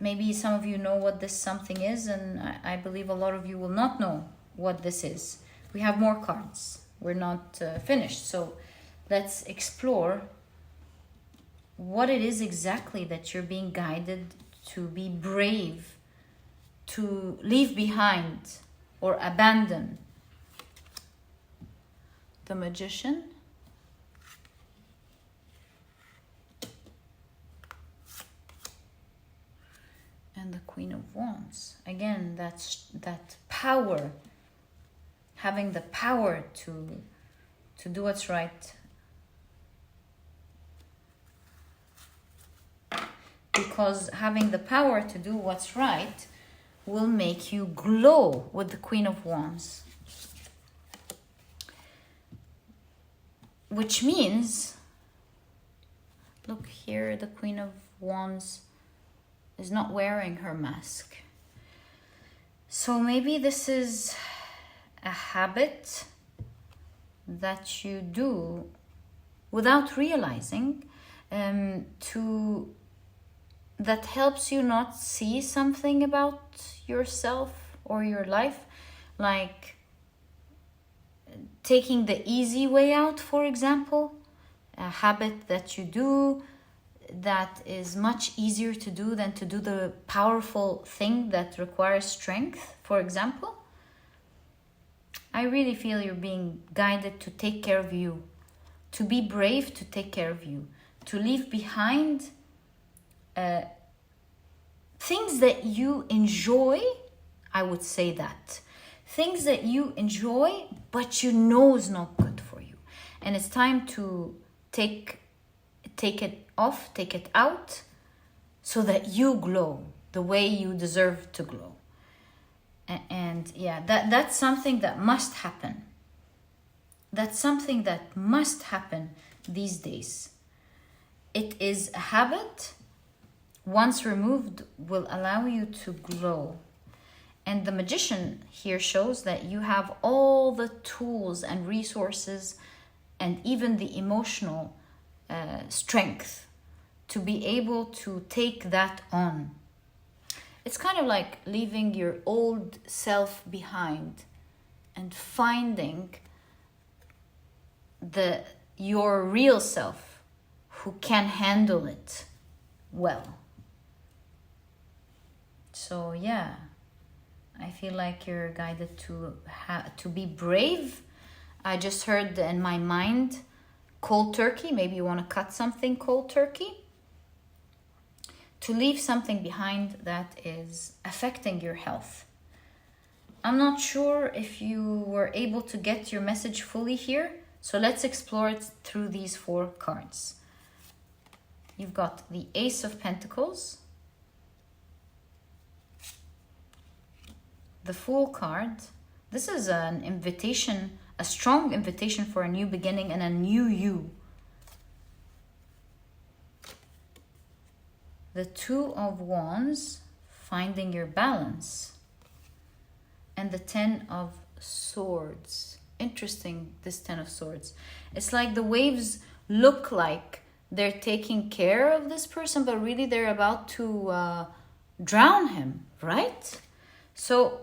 Maybe some of you know what this something is, and I believe a lot of you will not know what this is. We have more cards. We're not finished. So let's explore what it is exactly that you're being guided to be brave, to leave behind or abandon. The Magician. And the Queen of Wands. Again, that's that power. Having the power to do what's right. Because having the power to do what's right will make you glow with the Queen of Wands. Which means, look here, the Queen of Wands is not wearing her mask. So maybe this is a habit that you do without realizing, that helps you not see something about yourself or your life, like taking the easy way out, for example, a habit that you do that is much easier to do than to do the powerful thing that requires strength, for example. I really feel you're being guided to take care of you, to be brave, to take care of you, to leave behind things that you enjoy. I would say that. Things that you enjoy, but you know is not good for you. And it's time to take it off, take it out, so that you glow the way you deserve to glow. And yeah, that's something that must happen. That's something that must happen these days. It is a habit, once removed, will allow you to glow. And the Magician here shows that you have all the tools and resources and even the emotional strength to be able to take that on. It's kind of like leaving your old self behind and finding your real self who can handle it well. So yeah, I feel like you're guided to be brave. I just heard in my mind cold turkey. Maybe you want to cut something cold turkey. To leave something behind that is affecting your health. I'm not sure if you were able to get your message fully here. So let's explore it through these 4 cards. You've got the Ace of Pentacles, the Fool card. This is an invitation, a strong invitation for a new beginning and a new you. The Two of Wands, finding your balance. And the 10 of Swords. Interesting, this 10 of Swords. It's like the waves look like they're taking care of this person, but really they're about to drown him, right? So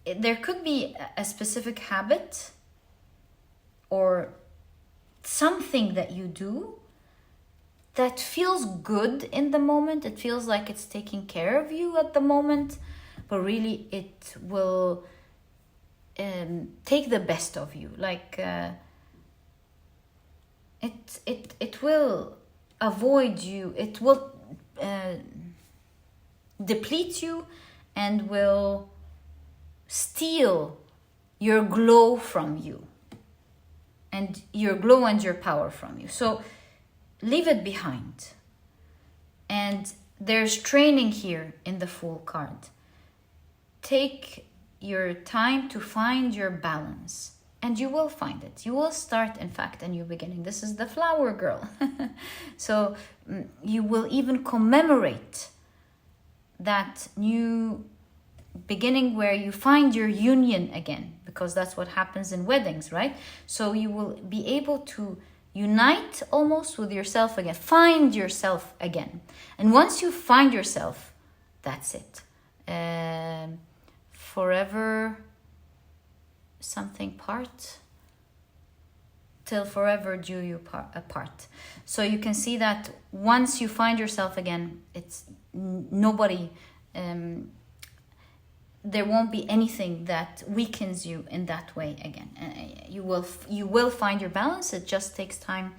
there could be a specific habit or something that you do that feels good in the moment. It feels like it's taking care of you at the moment, but really it will take the best of you. Like it will avoid you. It will deplete you and will steal your glow from you, and your glow and your power from you. So leave it behind. And there's training here in the Fool card. Take your time to find your balance, and you will find it. You will start, in fact, a new beginning. This is the Flower Girl. So you will even commemorate that new beginning where you find your union again, because that's what happens in weddings, right? So you will be able to unite almost with yourself again, find yourself again. And once you find yourself, that's it. Forever something part, till forever do you apart. So you can see that once you find yourself again, it's nobody, there won't be anything that weakens you in that way again. You will find your balance. It just takes time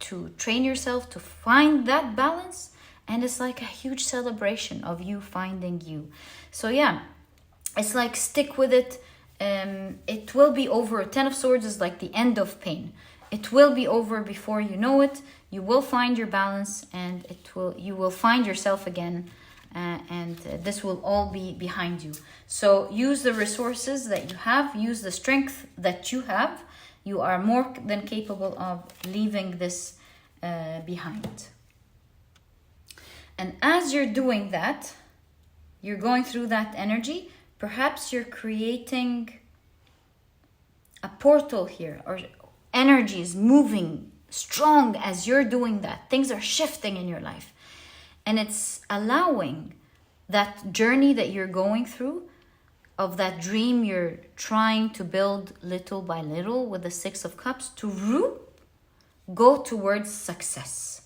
to train yourself to find that balance, and it's like a huge celebration of you finding you. So yeah, it's like stick with it. It will be over. 10 of Swords is like the end of pain. It will be over before you know it. You will find your balance, and you will find yourself again. And this will all be behind you. So use the resources that you have, use the strength that you have. You are more than capable of leaving this behind. And as you're doing that, you're going through that energy, perhaps you're creating a portal here, or energy is moving strong as you're doing that. Things are shifting in your life. And it's allowing that journey that you're going through, of that dream you're trying to build little by little with the 6 of Cups, to go towards success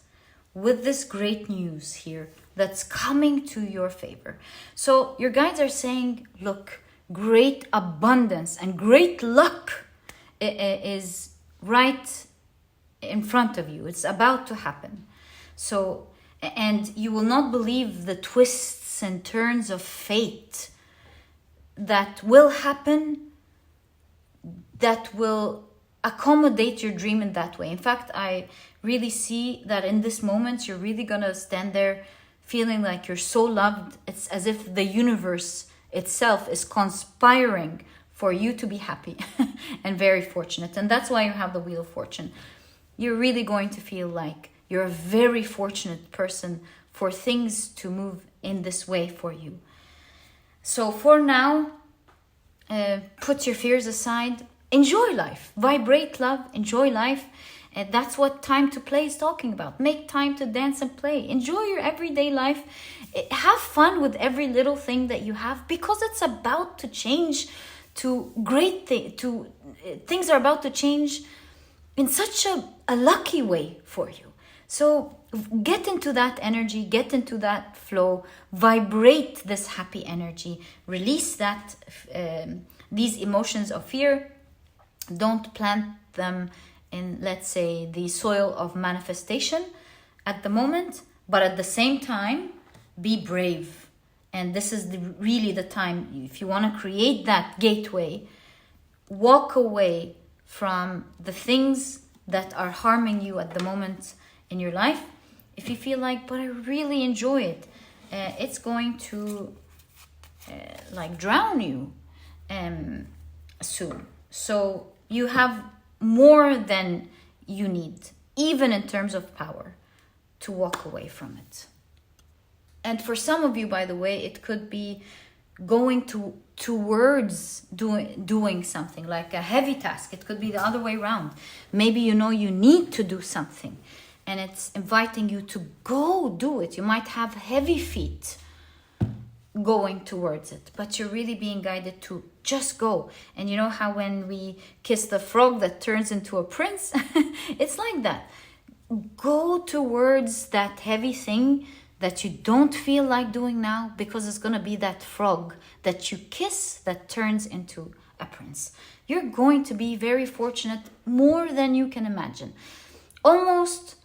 with this great news here that's coming to your favor. So your guides are saying, look, great abundance and great luck is right in front of you. It's about to happen. So, and you will not believe the twists and turns of fate that will happen, that will accommodate your dream in that way. In fact, I really see that in this moment, you're really going to stand there feeling like you're so loved. It's as if the universe itself is conspiring for you to be happy and very fortunate. And that's why you have the Wheel of Fortune. You're really going to feel like you're a very fortunate person for things to move in this way for you. So for now, put your fears aside. Enjoy life. Vibrate love. Enjoy life. And that's what time to play is talking about. Make time to dance and play. Enjoy your everyday life. Have fun with every little thing that you have, because it's about to change to great things. Things are about to change in such a lucky way for you. So get into that energy, get into that flow, vibrate this happy energy, release that these emotions of fear. Don't plant them in, let's say, the soil of manifestation at the moment, but at the same time, be brave. And this is really the time, if you want to create that gateway, walk away from the things that are harming you at the moment in your life. If you feel like, but I really enjoy it, it's going to drown you soon. So you have more than you need, even in terms of power, to walk away from it. And for some of you, by the way, it could be going towards doing something like a heavy task. It could be the other way around. Maybe you know you need to do something and it's inviting you to go do it. You might have heavy feet going towards it, but you're really being guided to just go. And you know how when we kiss the frog that turns into a prince? It's like that. Go towards that heavy thing that you don't feel like doing now, because it's going to be that frog that you kiss that turns into a prince. You're going to be very fortunate, more than you can imagine. Almost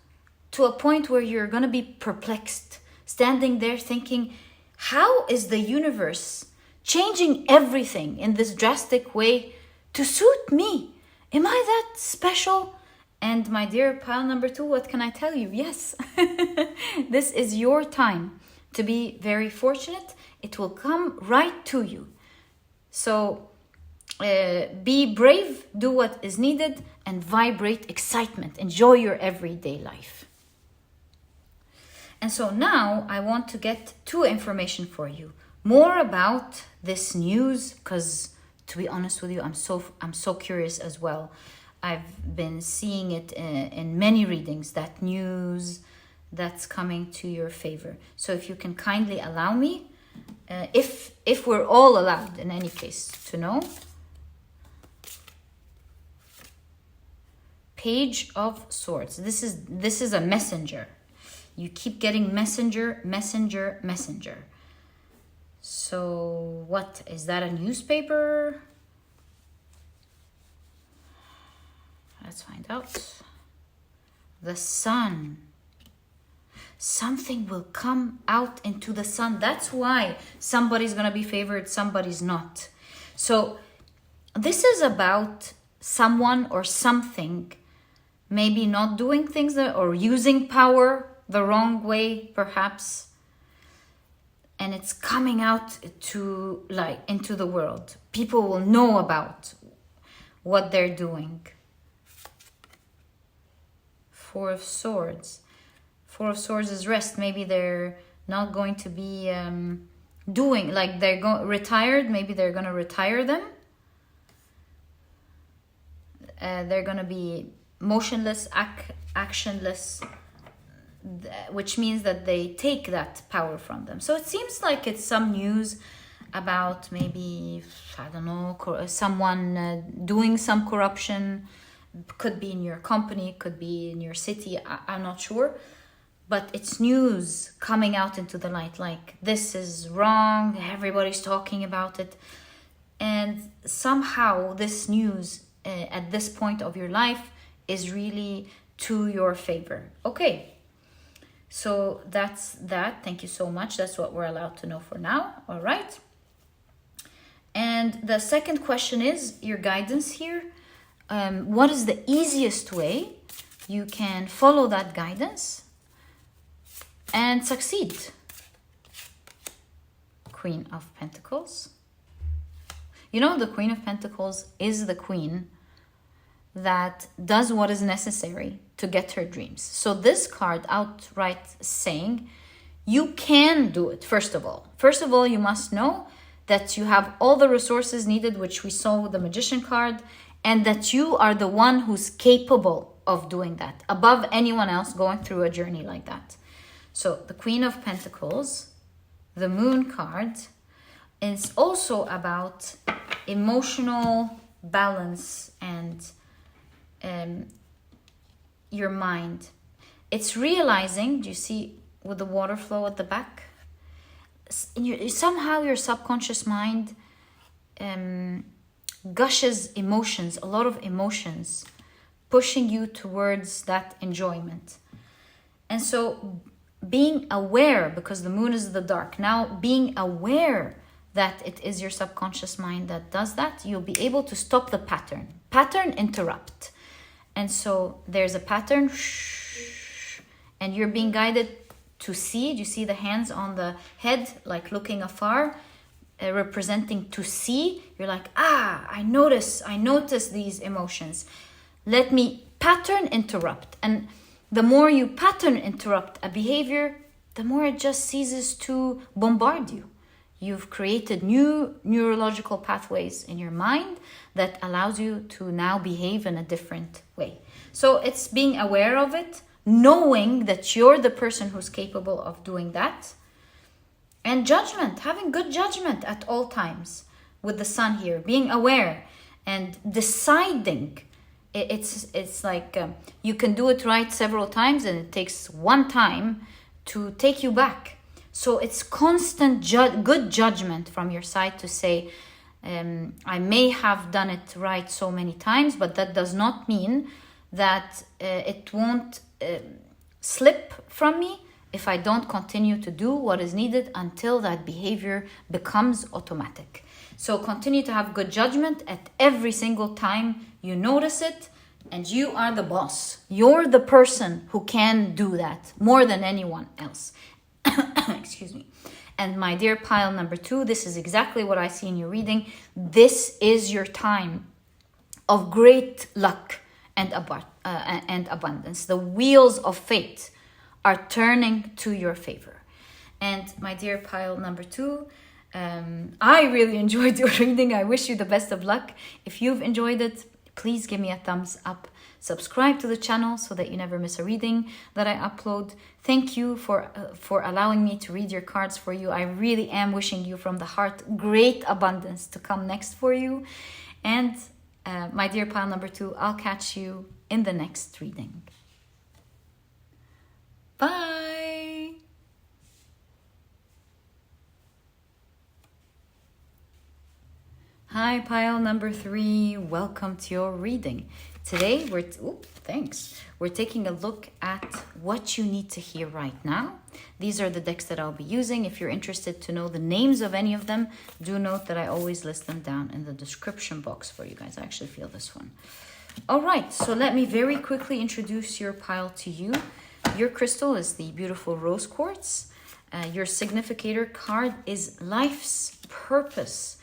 to a point where you're going to be perplexed, standing there thinking, how is the universe changing everything in this drastic way to suit me? Am I that special? And my dear pile number 2, what can I tell you? Yes, this is your time to be very fortunate. It will come right to you. So be brave, do what is needed, and vibrate excitement. Enjoy your everyday life. And so now I want to get to information for you. More about this news, because to be honest with you, I'm so curious as well. I've been seeing it in many readings, that news that's coming to your favor. So if you can kindly allow me, if we're all allowed in any case to know. Page of Swords. This is a messenger. You keep getting messenger, messenger, messenger. So what is that, a newspaper? Let's find out. The sun. Something will come out into the sun. That's why somebody's going to be favored, somebody's not. So this is about someone or something maybe not doing things or using power the wrong way, perhaps. And it's coming out to into the world. People will know about what they're doing. Four of Swords. Four of Swords is rest. Maybe they're not going to be doing, like they're retired. Maybe they're going to retire them. They're going to be motionless, actionless, which means that they take that power from them. So it seems like it's some news about maybe, I don't know, someone doing some corruption. Could be in your company, could be in your city, I'm not sure. But it's news coming out into the light, like this is wrong, everybody's talking about it. And somehow this news at this point of your life is really to your favor. Okay, so that's that. Thank you so much. That's what we're allowed to know for now. All right. And the second question is your guidance here. What is the easiest way you can follow that guidance and succeed? Queen of Pentacles. You know, the Queen of Pentacles is the queen that does what is necessary to get her dreams. So this card outright saying you can do it. First of all, you must know that you have all the resources needed, which we saw with the Magician card, and that you are the one who's capable of doing that, above anyone else going through a journey like that. So the Queen of Pentacles, the Moon card, is also about emotional balance and your mind. It's realizing, do you see with the water flow at the back? Somehow your subconscious mind gushes emotions, a lot of emotions, pushing you towards that enjoyment. And so being aware, because the moon is the dark, now being aware that it is your subconscious mind that does that, you'll be able to stop the pattern. Pattern interrupt. And so there's a pattern, and you're being guided to see. Do you see the hands on the head, like looking afar, representing to see? You're like, I notice these emotions. Let me pattern interrupt. And the more you pattern interrupt a behavior, the more it just ceases to bombard you. You've created new neurological pathways in your mind that allows you to now behave in a different way. So it's being aware of it, knowing that you're the person who's capable of doing that. And judgment, having good judgment at all times with the sun here, being aware and deciding. It's like you can do it right several times, and it takes one time to take you back. So it's constant good judgment from your side to say, I may have done it right so many times, but that does not mean that it won't slip from me if I don't continue to do what is needed until that behavior becomes automatic. So continue to have good judgment at every single time you notice it, and you are the boss. You're the person who can do that more than anyone else. Excuse me. And my dear pile number 2, this is exactly what I see in your reading. This is your time of great luck and abundance. The wheels of fate are turning to your favor. And my dear pile number 2, I really enjoyed your reading. I wish you the best of luck. If you've enjoyed it, please give me a thumbs up. Subscribe to the channel so that you never miss a reading that I upload. Thank you for allowing me to read your cards for you. I really am wishing you from the heart great abundance to come next for you. And my dear pile number 2, I'll catch you in the next reading. Bye. Hi, pile number 3. Welcome to your reading. Today, we're taking a look at what you need to hear right now. These are the decks that I'll be using. If you're interested to know the names of any of them, do note that I always list them down in the description box for you guys. I actually feel this one. All right, so let me very quickly introduce your pile to you. Your crystal is the beautiful rose quartz. Your significator card is life's purpose,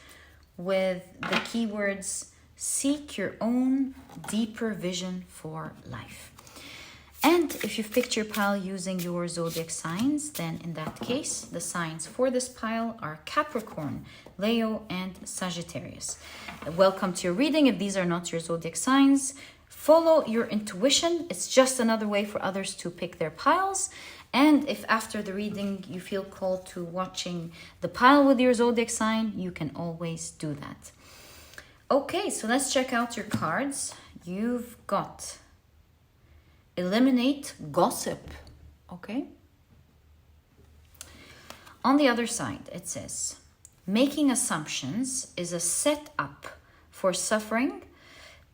with the keywords seek your own deeper vision for life. And if you've picked your pile using your zodiac signs, then in that case, the signs for this pile are Capricorn, Leo, and Sagittarius. Welcome to your reading. If these are not your zodiac signs, follow your intuition. It's just another way for others to pick their piles. And if after the reading you feel called to watching the pile with your zodiac sign, you can always do that. Okay, so let's check out your cards. You've got eliminate gossip. Okay. On the other side, it says making assumptions is a setup for suffering,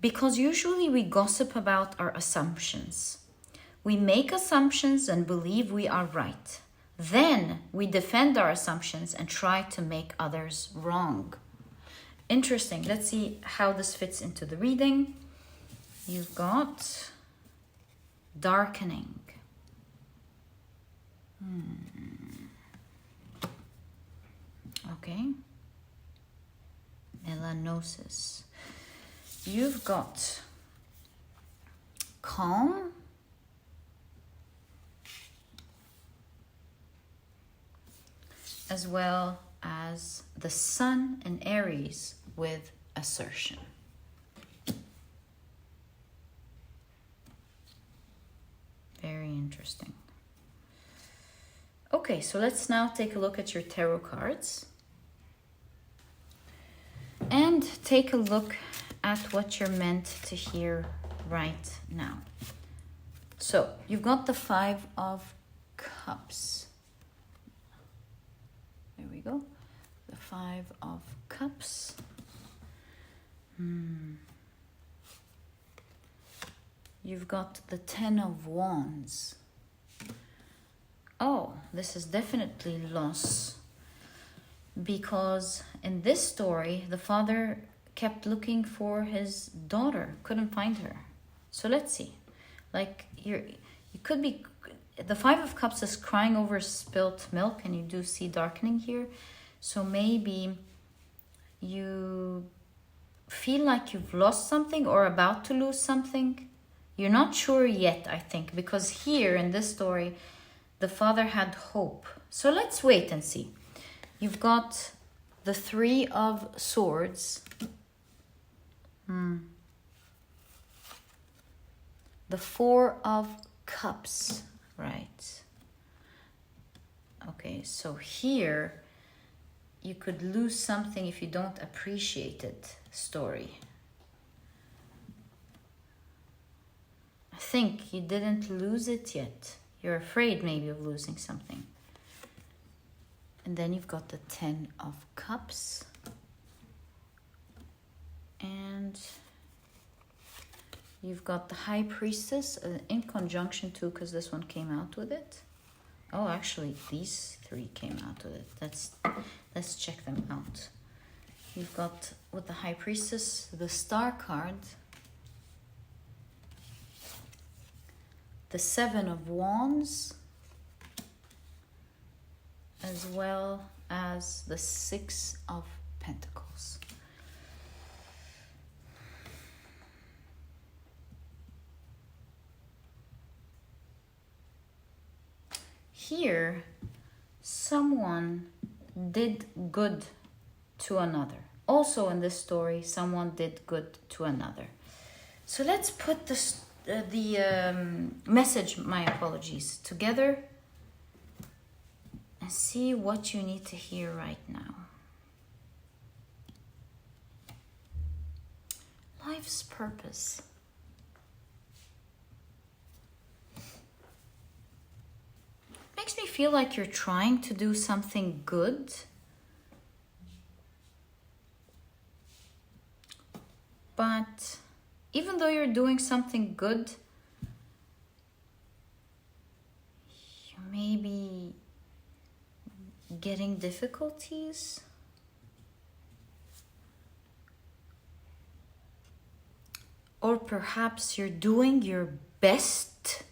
because usually we gossip about our assumptions. We make assumptions and believe we are right. Then we defend our assumptions and try to make others wrong. Interesting. Let's see how this fits into the reading. You've got darkening. Okay. Melanosis. You've got calm. As well as the sun in Aries with assertion. Very interesting. Okay, so let's now take a look at your tarot cards and take a look at what you're meant to hear right now. So you've got the 5 of Cups. There we go. The 5 of Cups. You've got the 10 of Wands. Oh, this is definitely loss. Because in this story, the father kept looking for his daughter, couldn't find her. So let's see. Like you could be, the 5 of Cups is crying over spilt milk, and you do see darkening here. So maybe you feel like you've lost something or about to lose something. You're not sure yet, I think, because here in this story, the father had hope. So let's wait and see. You've got the 3 of Swords. The 4 of Cups, right? Okay, so here you could lose something if you don't appreciate it, story. I think you didn't lose it yet. You're afraid maybe of losing something. And then you've got the 10 of Cups. And you've got the High Priestess in conjunction too, because this one came out with it. Oh, actually, these 3 came out with it. Let's check them out. You've got, with the High Priestess, the Star card. The 7 of Wands. As well as the 6 of Pentacles. Here, someone did good to another. Also in this story, someone did good to another. So let's put the message, my apologies, together and see what you need to hear right now. Life's purpose. Makes me feel like you're trying to do something good, but even though you're doing something good, you may be getting difficulties. Or perhaps you're doing your best.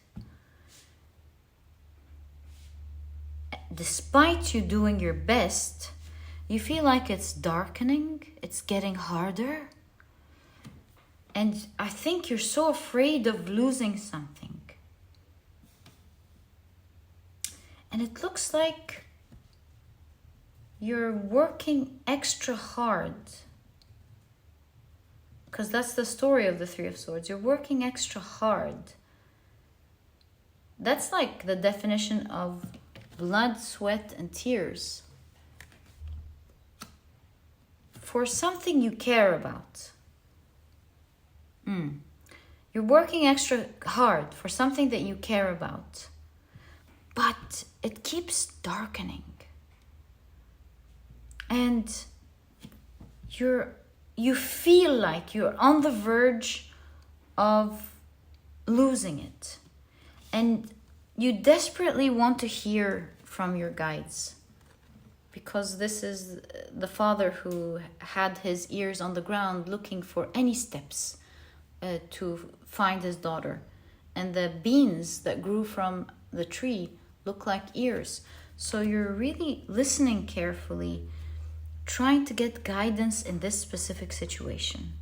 Despite you doing your best, you feel like it's darkening, it's getting harder. And I think you're so afraid of losing something. And it looks like you're working extra hard. Because that's the story of the 3 of Swords. You're working extra hard. That's like the definition of blood, sweat, and tears. For something you care about. You're working extra hard for something that you care about. But it keeps darkening. And you feel like you're on the verge of losing it. And you desperately want to hear from your guides. Because this is the father who had his ears on the ground looking for any steps to find his daughter. And the beans that grew from the tree look like ears. So you're really listening carefully, trying to get guidance in this specific situation.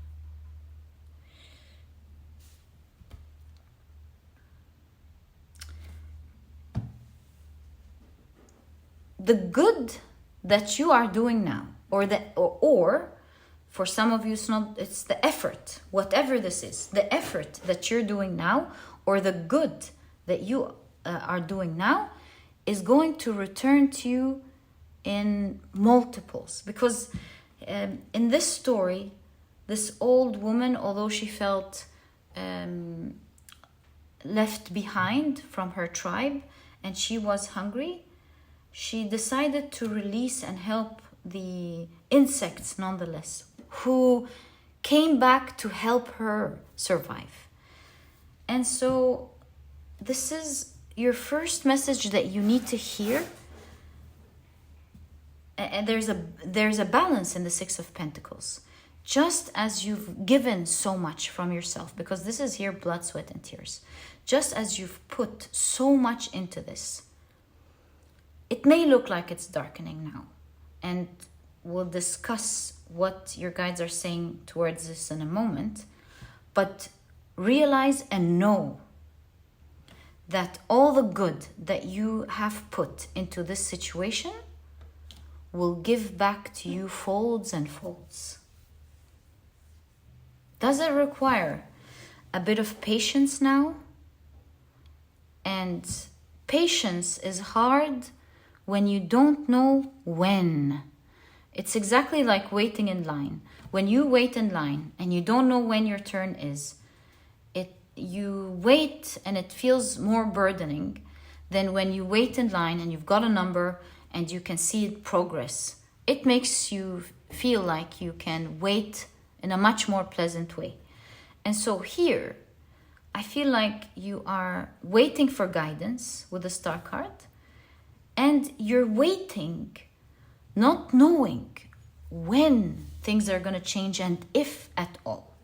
The good that you are doing now, or for some of you, it's the effort, whatever this is, the effort that you're doing now, or the good that you are doing now, is going to return to you in multiples. Because in this story, this old woman, although she felt left behind from her tribe and she was hungry, she decided to release and help the insects nonetheless, who came back to help her survive. And so this is your first message that you need to hear. And there's a balance in the Six of Pentacles. Just as you've given so much from yourself, because this is here blood, sweat, and tears. Just as you've put so much into this, it may look like it's darkening now. And we'll discuss what your guides are saying towards this in a moment. But realize and know that all the good that you have put into this situation will give back to you folds and folds. Does it require a bit of patience now? And patience is hard when you don't know when. It's exactly like waiting in line. When you wait in line and you don't know when your turn is, you wait and it feels more burdening than when you wait in line and you've got a number and you can see it progress. It makes you feel like you can wait in a much more pleasant way. And so here, I feel like you are waiting for guidance with the Star card, and you're waiting, not knowing when things are going to change and if at all.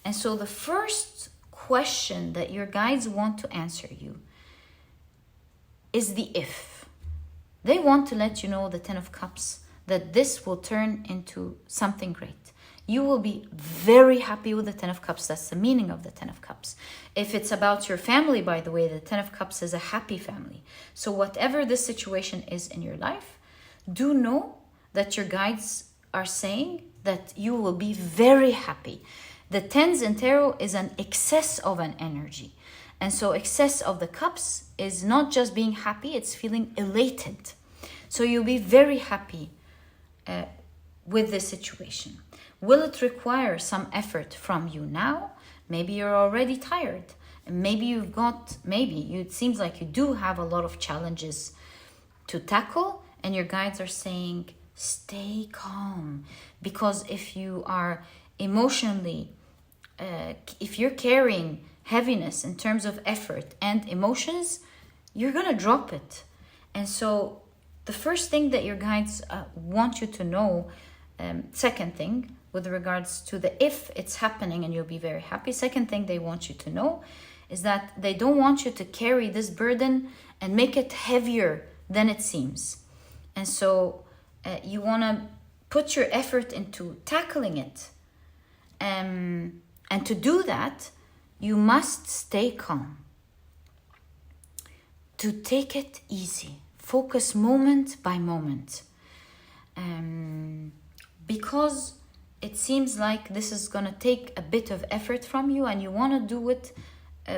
And so the first question that your guides want to answer you is the if. They want to let you know, the Ten of Cups, that this will turn into something great. You will be very happy with the Ten of Cups. That's the meaning of the Ten of Cups. If it's about your family, by the way, the Ten of Cups is a happy family. So whatever this situation is in your life, do know that your guides are saying that you will be very happy. The tens in tarot is an excess of an energy. And so excess of the cups is not just being happy, it's feeling elated. So you'll be very happy with this situation. Will it require some effort from you now? Maybe you're already tired. And maybe it seems like you do have a lot of challenges to tackle, and your guides are saying, stay calm. Because if you are emotionally, if you're carrying heaviness in terms of effort and emotions, you're going to drop it. And so the first thing that your guides want you to know, second thing, with regards to the if it's happening and you'll be very happy, second thing they want you to know is that they don't want you to carry this burden and make it heavier than it seems. And so you want to put your effort into tackling it. And to do that, you must stay calm. To take it easy. Focus moment by moment. Because it seems like this is going to take a bit of effort from you, and you want to do it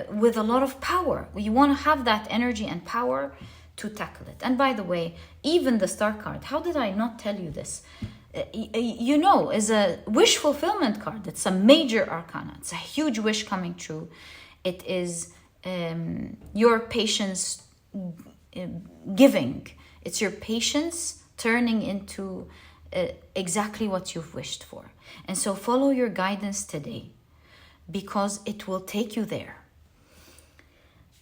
with a lot of power. You want to have that energy and power to tackle it. And by the way, even the Star card, how did I not tell you this? Is a wish fulfillment card. It's a major arcana. It's a huge wish coming true. It is your patience giving. It's your patience turning into exactly what you've wished for. And so follow your guidance today, because it will take you there.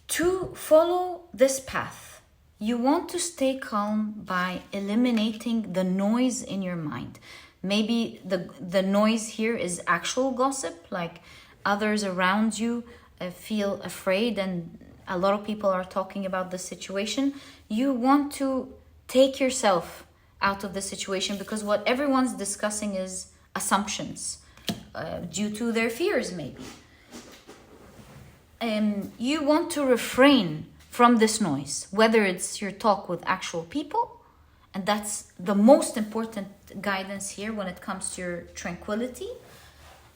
To follow this path, you want to stay calm by eliminating the noise in your mind. Maybe the noise here is actual gossip, like others around you feel afraid and a lot of people are talking about the situation. You want to take yourself out of the situation, because what everyone's discussing is assumptions due to their fears maybe. You want to refrain from this noise, whether it's your talk with actual people, and that's the most important guidance here when it comes to your tranquility.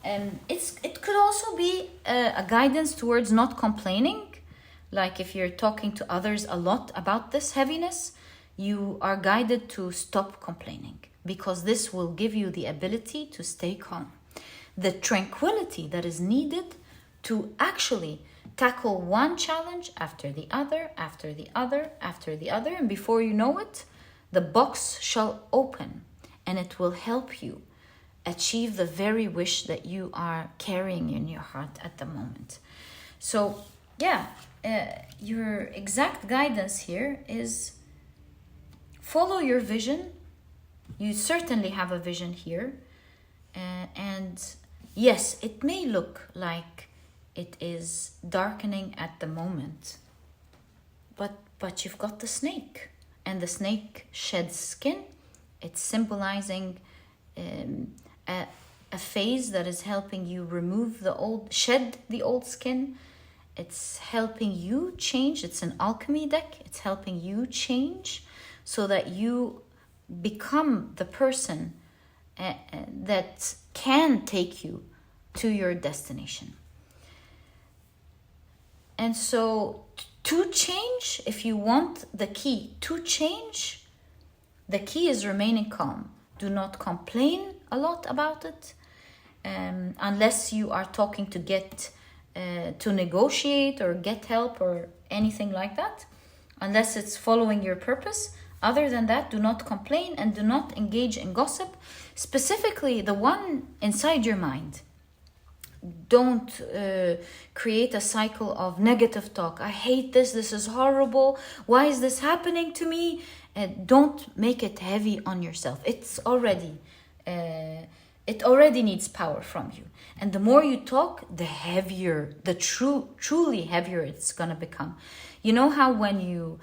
It could also be a guidance towards not complaining, like if you're talking to others a lot about this heaviness, you are guided to stop complaining, because this will give you the ability to stay calm. The tranquility that is needed to actually tackle one challenge after the other, after the other, after the other, and before you know it, the box shall open, and it will help you achieve the very wish that you are carrying in your heart at the moment. So yeah, your exact guidance here is follow your vision. You certainly have a vision here, and yes, it may look like it is darkening at the moment, but you've got the snake, and the snake sheds skin. It's symbolizing a phase that is helping you remove the old, shed the old skin. It's helping you change. It's an alchemy deck. It's helping you change so that you become the person that can take you to your destination. And so to change, if you want the key to change, the key is remaining calm. Do not complain a lot about it, unless you are talking to get to negotiate or get help or anything like that, unless it's following your purpose. Other than that, do not complain and do not engage in gossip, specifically the one inside your mind. Don't create a cycle of negative talk. I hate this. This is horrible. Why is this happening to me? Don't make it heavy on yourself. It already needs power from you. And the more you talk, the heavier, truly heavier it's gonna become. You know how when you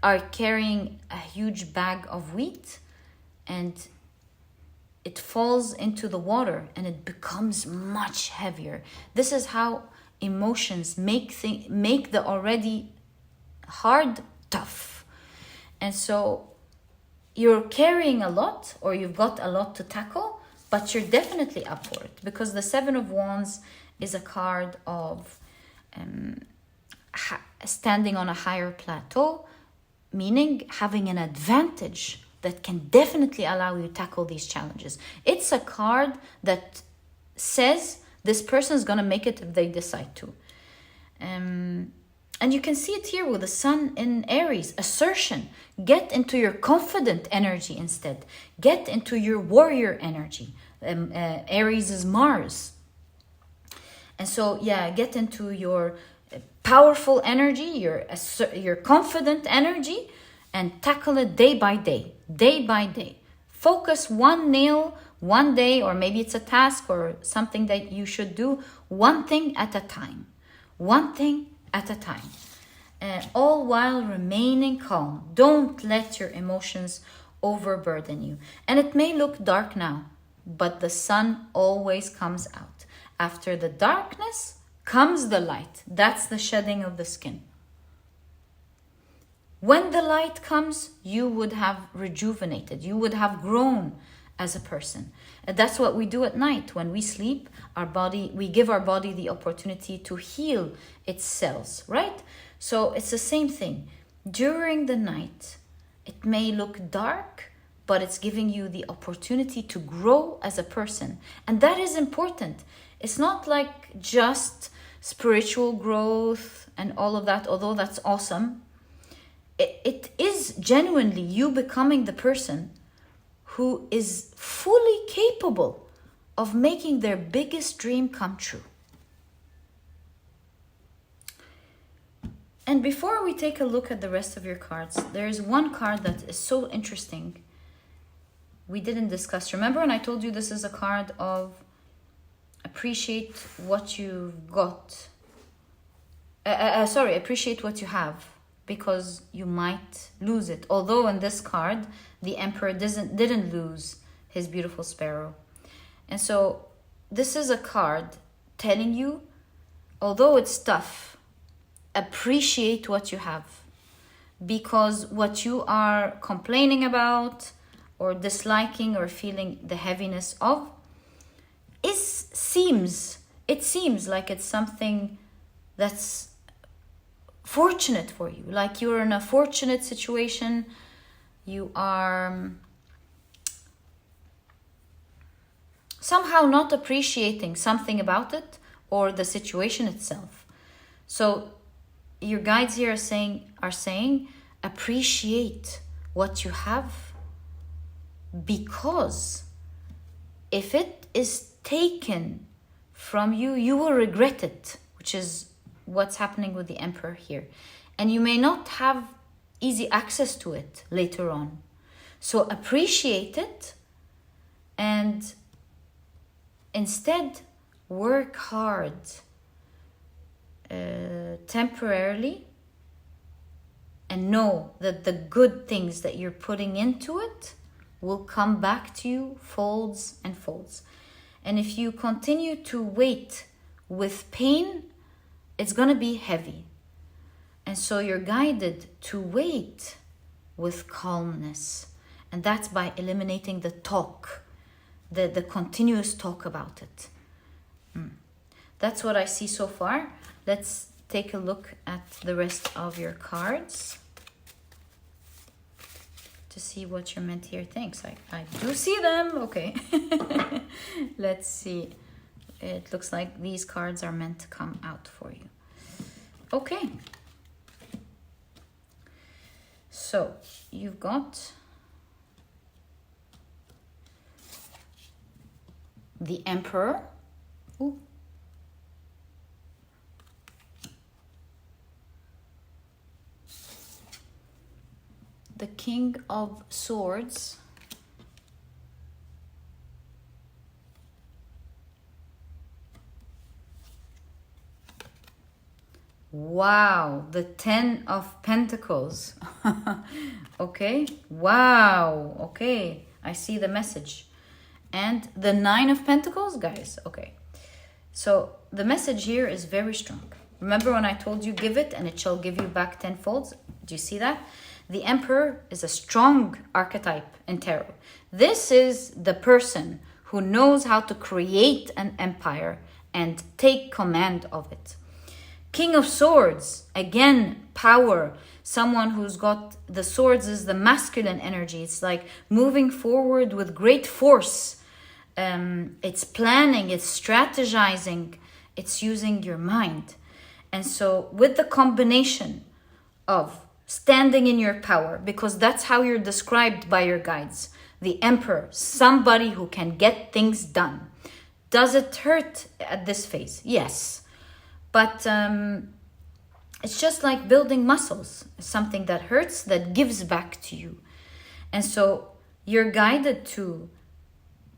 are carrying a huge bag of wheat and it falls into the water and it becomes much heavier. This is how emotions make the already hard tough. And so you're carrying a lot, or you've got a lot to tackle, but you're definitely up for it, because the Seven of Wands is a card of standing on a higher plateau, meaning having an advantage that can definitely allow you to tackle these challenges. It's a card that says this person is going to make it if they decide to. And you can see it here with the sun in Aries, assertion. Get into your confident energy instead. Get into your warrior energy. Aries is Mars. And so, yeah, get into your powerful energy, your confident energy, and tackle it day by day, day by day. Focus one nail one day, or maybe it's a task or something that you should do, one thing at a time. One thing at a time. All while remaining calm. Don't let your emotions overburden you. And it may look dark now, but the sun always comes out. After the darkness comes the light. That's the shedding of the skin. When the light comes, you would have rejuvenated. You would have grown as a person. And that's what we do at night. When we sleep, we give our body the opportunity to heal its cells, right? So it's the same thing. During the night, it may look dark, but it's giving you the opportunity to grow as a person. And that is important. It's not like just spiritual growth and all of that, although that's awesome. It is genuinely you becoming the person who is fully capable of making their biggest dream come true. And before we take a look at the rest of your cards, there is one card that is so interesting we didn't discuss. Remember when I told you this is a card of appreciate what you've got. Appreciate what you have, because you might lose it. Although in this card, the Emperor didn't lose his beautiful sparrow. And so this is a card telling you, although it's tough, appreciate what you have. Because what you are complaining about or disliking or feeling the heaviness of, it seems like it's something that's fortunate for you. Like you're in a fortunate situation. You are somehow not appreciating something about it, or the situation itself. So your guides here are saying appreciate what you have, because if it is taken from you, you will regret it, which is what's happening with the Emperor here. And you may not have easy access to it later on. So appreciate it and instead work hard temporarily, and know that the good things that you're putting into it will come back to you folds and folds. And if you continue to wait with pain, it's going to be heavy. And so you're guided to wait with calmness. And that's by eliminating the talk, the continuous talk about it. That's what I see so far. Let's take a look at the rest of your cards to see what your mentee thinks. I do see them. Okay. Let's see. It looks like these cards are meant to come out for you. Okay. So you've got the Emperor. Ooh. The King of Swords. Wow, the 10 of Pentacles. Okay, wow, okay, I see the message. And the 9 of Pentacles, guys, okay. So the message here is very strong. Remember when I told you, give it and it shall give you back tenfold? Do you see that? The Emperor is a strong archetype in tarot. This is the person who knows how to create an empire and take command of it. King of Swords, again, power. Someone who's got the swords is the masculine energy. It's like moving forward with great force. It's planning, it's strategizing, it's using your mind. And so with the combination of standing in your power, because that's how you're described by your guides. The Emperor, somebody who can get things done. Does it hurt at this phase? Yes. But it's just like building muscles. Something that hurts, that gives back to you. And so you're guided to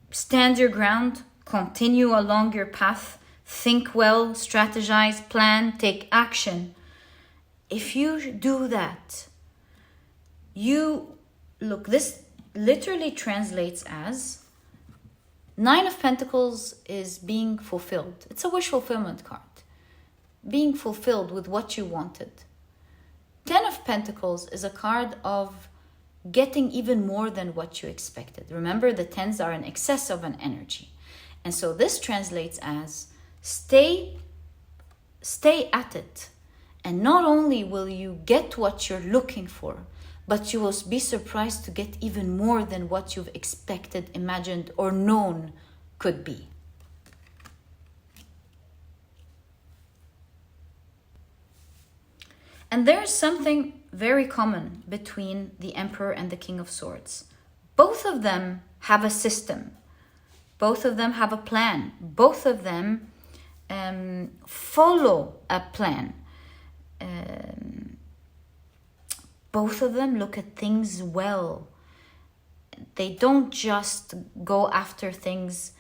stand your ground, continue along your path, think well, strategize, plan, take action. If you do that, this literally translates as 9 of Pentacles is being fulfilled. It's a wish fulfillment card. Being fulfilled with what you wanted. 10 of Pentacles is a card of getting even more than what you expected. Remember, the 10s are in excess of an energy. And so this translates as stay at it. And not only will you get what you're looking for, but you will be surprised to get even more than what you've expected, imagined, or known could be. And there's something very common between the Emperor and the King of Swords. Both of them have a system. Both of them have a plan. Both of them follow a plan. Both of them look at things well. They don't just go after things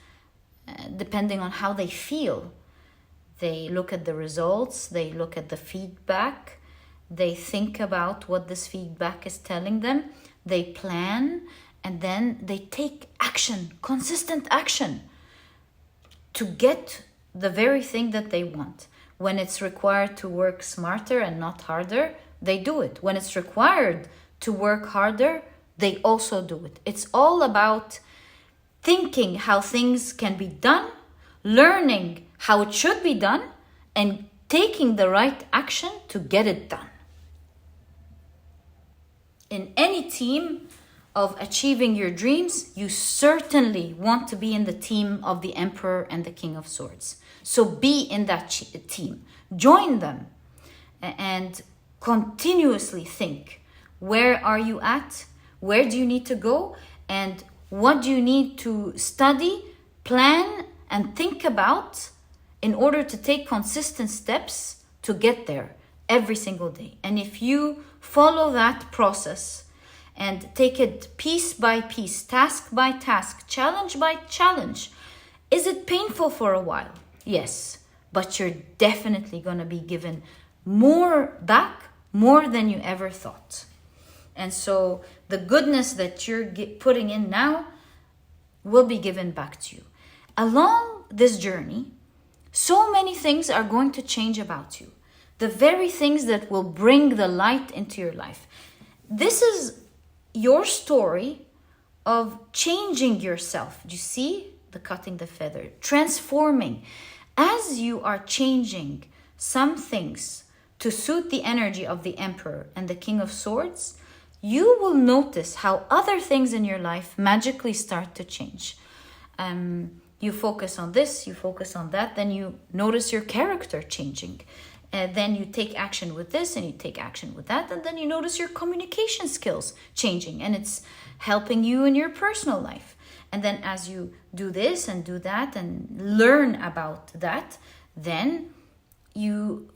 depending on how they feel. They look at the results. They look at the feedback. They think about what this feedback is telling them. They plan, and then they take action, consistent action, to get the very thing that they want. When it's required to work smarter and not harder, they do it. When it's required to work harder, they also do it. It's all about thinking how things can be done, learning how it should be done, and taking the right action to get it done. In any team, of achieving your dreams, you certainly want to be in the team of the Emperor and the King of Swords. So be in that team. Join them and continuously think, where are you at? Where do you need to go? And what do you need to study, plan, and think about in order to take consistent steps to get there every single day? And if you follow that process and take it piece by piece, task by task, challenge by challenge, is it painful for a while? Yes, but you're definitely going to be given more back, more than you ever thought. And so the goodness that you're putting in now will be given back to you. Along this journey, so many things are going to change about you. The very things that will bring the light into your life. This is your story of changing yourself. Do you see the cutting the feather? Transforming. As you are changing some things to suit the energy of the Emperor and the King of Swords, you will notice how other things in your life magically start to change. You focus on this, you focus on that, then you notice your character changing. Then you take action with this and you take action with that, and then you notice your communication skills changing, and it's helping you in your personal life. And then as you do this and do that and learn about that, then you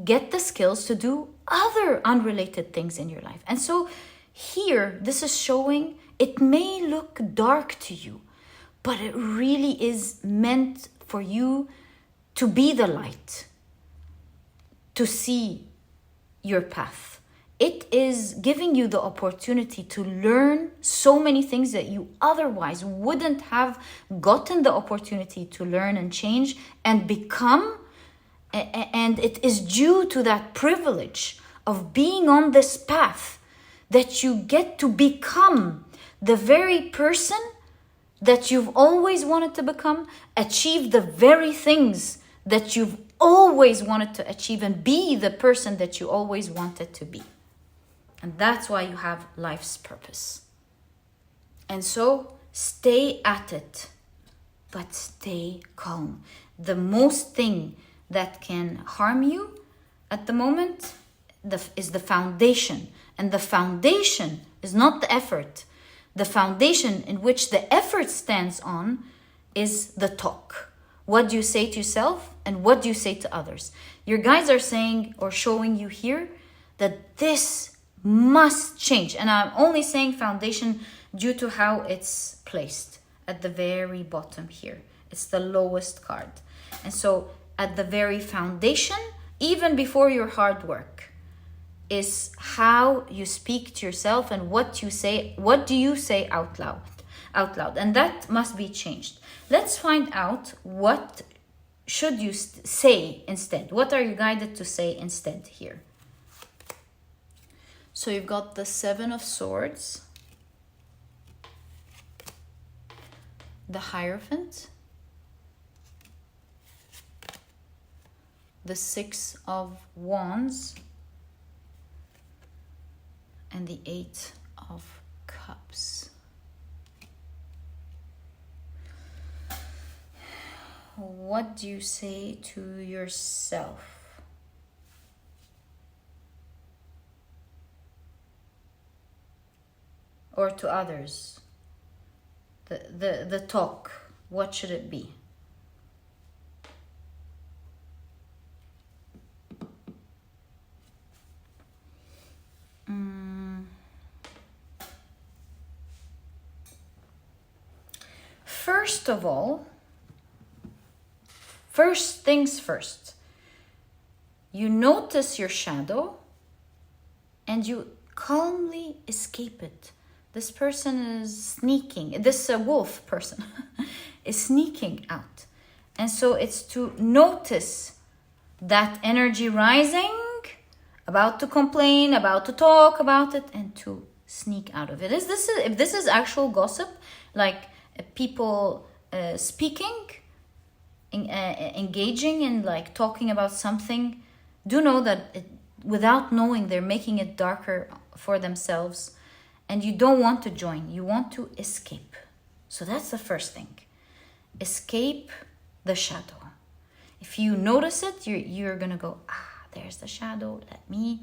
get the skills to do other unrelated things in your life. And so here, this is showing it may look dark to you, but it really is meant for you to be the light, to see your path. It is giving you the opportunity to learn so many things that you otherwise wouldn't have gotten the opportunity to learn and change and become. And it is due to that privilege of being on this path that you get to become the very person that you've always wanted to become, achieve the very things that you've always wanted to achieve, and be the person that you always wanted to be. And that's why you have life's purpose. And so stay at it, but stay calm. The most thing that can harm you at the moment is the foundation. And the foundation is not the effort. The foundation in which the effort stands on is the talk. What do you say to yourself and what do you say to others? Your guides are saying or showing you here that this must change. And I'm only saying foundation due to how it's placed at the very bottom here. It's the lowest card. And so at the very foundation, even before your hard work, is how you speak to yourself and what you say. What do you say out loud? And that must be changed. Let's find out what should you say instead. What are you guided to say instead here? So you've got the Seven of Swords, the Hierophant, the Six of Wands, and the Eight of Cups. What do you say to yourself? Or to others? The talk, what should it be? First of all, first things first, you notice your shadow and you calmly escape it. This person is sneaking, this wolf person is sneaking out. And so it's to notice that energy rising, about to complain, about to talk about it, and to sneak out of it. If this is actual gossip, like people speaking, engaging in like talking about something, do know that without knowing they're making it darker for themselves and you don't want to join. You want to escape. So that's the first thing. Escape the shadow. If you notice it, you're going to go, there's the shadow. Let me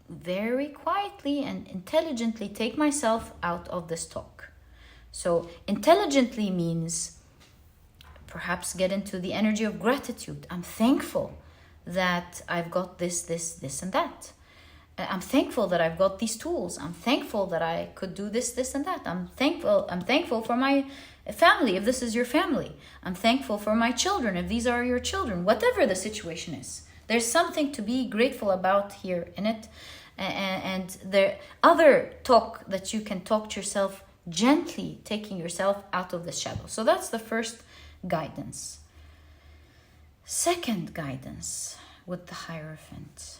very quietly and intelligently take myself out of this talk. So intelligently means perhaps get into the energy of gratitude. I'm thankful that I've got this, and that. I'm thankful that I've got these tools. I'm thankful that I could do this, and that. I'm thankful for my family, if this is your family. I'm thankful for my children, if these are your children. Whatever the situation is, there's something to be grateful about here in it. And the other talk that you can talk to yourself gently, taking yourself out of the shadow. So that's the first guidance. Second guidance with the Hierophant.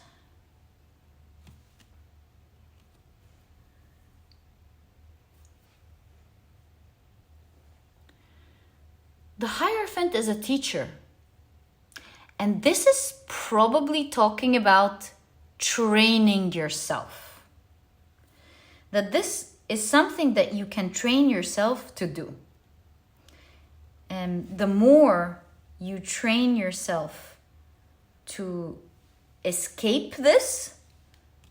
The Hierophant is a teacher. And this is probably talking about training yourself. That this is something that you can train yourself to do. And the more you train yourself to escape this,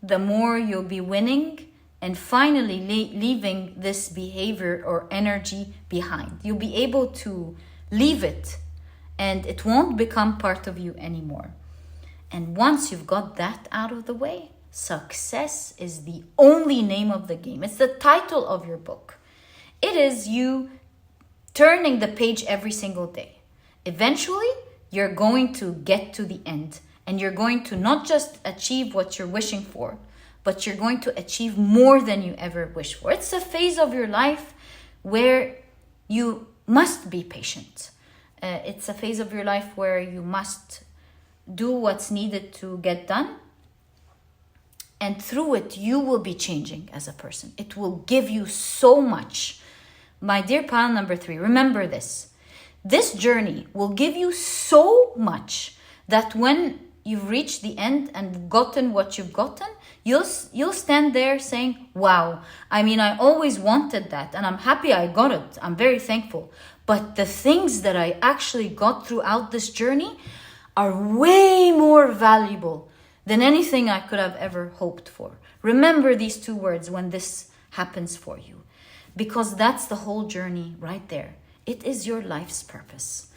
the more you'll be winning and finally leaving this behavior or energy behind. You'll be able to leave it and it won't become part of you anymore. And once you've got that out of the way, success is the only name of the game. It's the title of your book. It is you turning the page every single day. Eventually, you're going to get to the end and you're going to not just achieve what you're wishing for, but you're going to achieve more than you ever wished for. It's a phase of your life where you must be patient. It's a phase of your life where you must do what's needed to get done. And through it, you will be changing as a person. It will give you so much. My dear pile number 3, remember this. This journey will give you so much that when you've reached the end and gotten what you've gotten, you'll stand there saying, wow, I mean, I always wanted that and I'm happy I got it. I'm very thankful. But the things that I actually got throughout this journey are way more valuable than anything I could have ever hoped for. Remember these 2 words when this happens for you, because that's the whole journey right there. It is your life's purpose.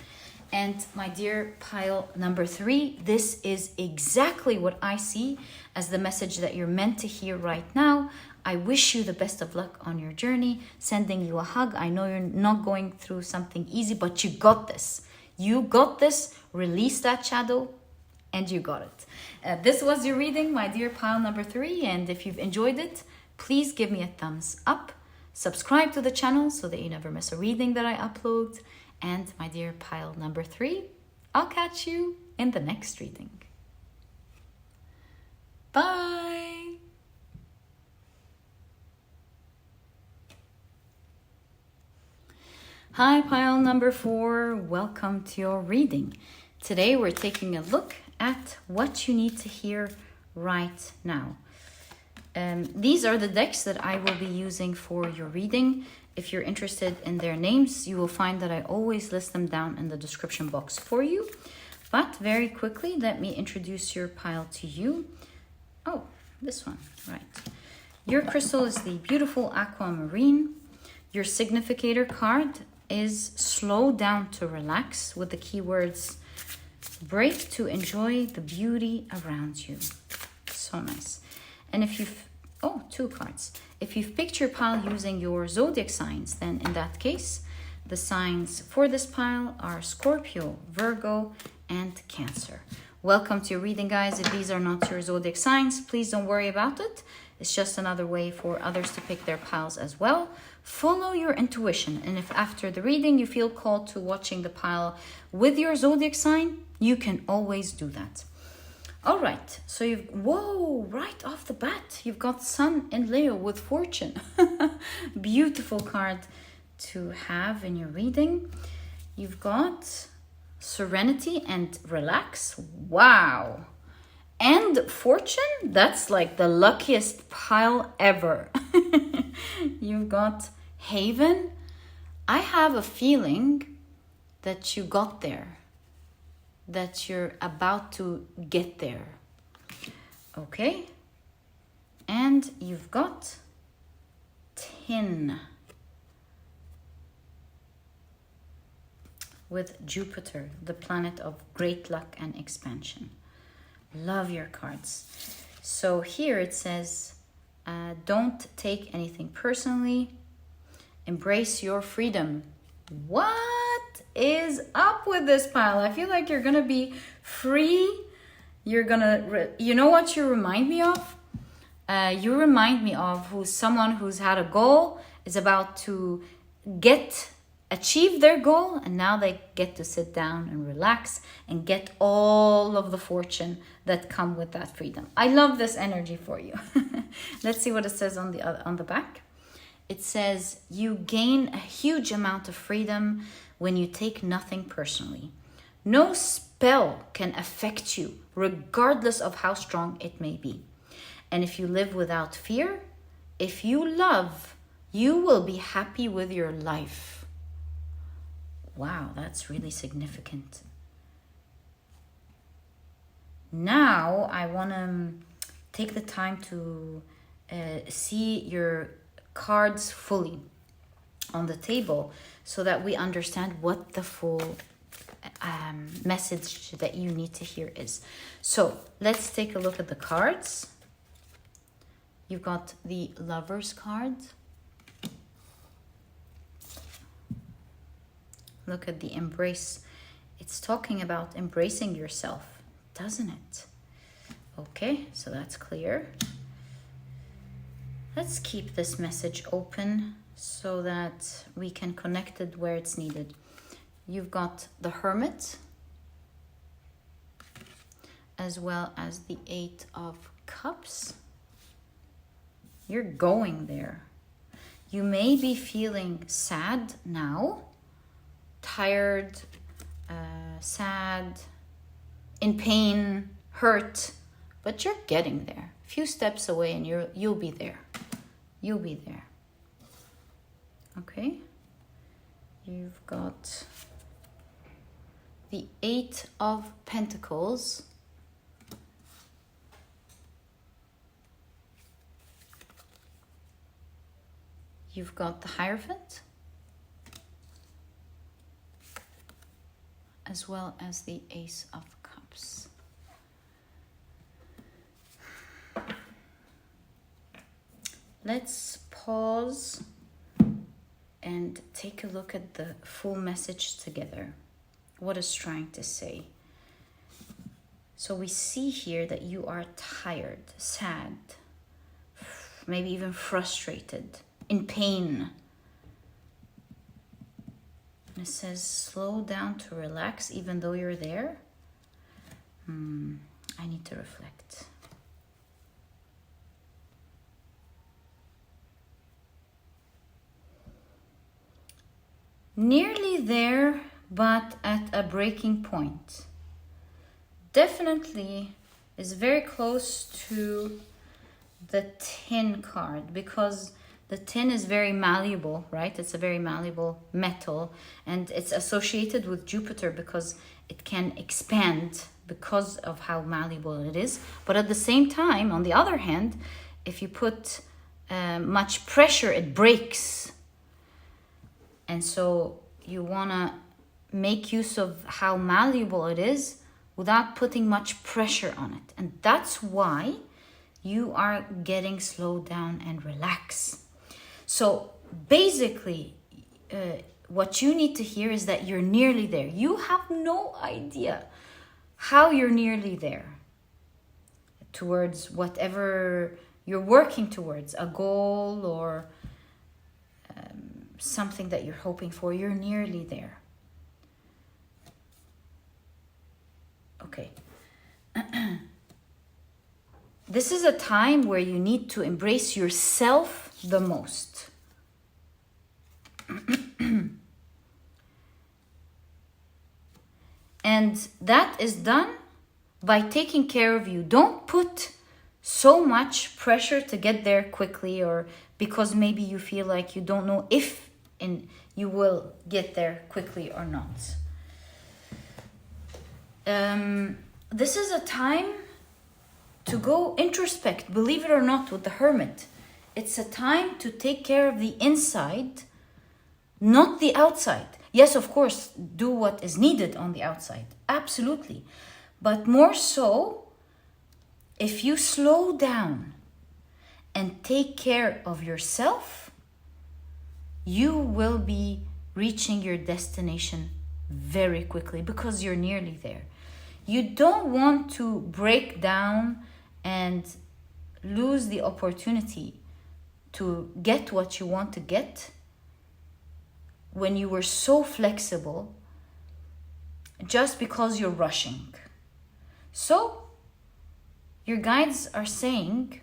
And my dear pile number 3, this is exactly what I see as the message that you're meant to hear right now. I wish you the best of luck on your journey, sending you a hug. I know you're not going through something easy, but you got this. You got this. Release that shadow and you got it. This was your reading, my dear pile number 3. And if you've enjoyed it, please give me a thumbs up. Subscribe to the channel so that you never miss a reading that I upload. And my dear pile number 3, I'll catch you in the next reading. Bye. Hi, pile number 4. Welcome to your reading. Today we're taking a look at what you need to hear right now. These are the decks that I will be using for your reading. If you're interested in their names, you will find that I always list them down in the description box for you. But very quickly, let me introduce your pile to you. Oh, this one, right. Your crystal is the beautiful Aquamarine. Your significator card is slow down to relax, with the keywords break to enjoy the beauty around you. So nice. And if you've, 2 cards. If you've picked your pile using your zodiac signs, then in that case, the signs for this pile are Scorpio, Virgo, and Cancer. Welcome to your reading, guys. If these are not your zodiac signs, please don't worry about it. It's just another way for others to pick their piles as well. Follow your intuition. And if after the reading you feel called to watching the pile with your zodiac sign, you can always do that. All right, so right off the bat, you've got Sun in Leo with Fortune. Beautiful card to have in your reading. You've got Serenity and Relax. Wow. and fortune, that's like the luckiest pile ever. You've got haven. I have a feeling that you got there, that you're about to get there. Okay. And you've got tin with Jupiter, the planet of great luck and expansion. Love your cards. So here it says, don't take anything personally. Embrace your freedom. What is up with this pile? I feel like you're gonna be free. You're gonna, you know what you remind me of? You remind me of someone who's had a goal, is about to achieve their goal, and now they get to sit down and relax and get all of the fortune that come with that freedom. I love this energy for you. Let's see what it says on the back. It says, you gain a huge amount of freedom when you take nothing personally. No spell can affect you, regardless of how strong it may be. And if you live without fear, if you love, you will be happy with your life. Wow, that's really significant. Now I want to take the time to see your cards fully on the table so that we understand what the full message that you need to hear is. So let's take a look at the cards. You've got the Lover's card. Look at the embrace. It's talking about embracing yourself, doesn't it? Okay, so that's clear. Let's keep this message open so that we can connect it where it's needed. You've got the Hermit, as well as the Eight of Cups. You're going there. You may be feeling sad now, tired, sad, in pain, hurt, but you're getting there. A few steps away and you'll be there. You'll be there. Okay? You've got the Eight of Pentacles. You've got the Hierophant, as well as the Ace of Cups. Let's pause and take a look at the full message together. What it's trying to say. So we see here that you are tired, sad, maybe even frustrated, in pain. And it says, slow down to relax even though you're there. I need to reflect. Nearly there, but at a breaking point. Definitely is very close to the tin card, because the tin is very malleable, right? It's a very malleable metal, and it's associated with Jupiter because it can expand because of how malleable it is. But at the same time, on the other hand, if you put much pressure, it breaks. And so you want to make use of how malleable it is without putting much pressure on it. And that's why you are getting slowed down and relax. So basically, what you need to hear is that you're nearly there. You have no idea how you're nearly there towards whatever you're working towards, a goal or something that you're hoping for. You're nearly there. Okay. This is a time where you need to embrace yourself the most. And that is done by taking care of you. Don't put so much pressure to get there quickly, or because maybe you feel like you don't know if you will get there quickly or not. This is a time to go introspect, believe it or not, with the hermit. It's a time to take care of the inside, not the outside. Yes, of course, do what is needed on the outside. Absolutely. But more so, if you slow down and take care of yourself, you will be reaching your destination very quickly because you're nearly there. You don't want to break down and lose the opportunity to get what you want to get when you were so flexible just because you're rushing. So your guides are saying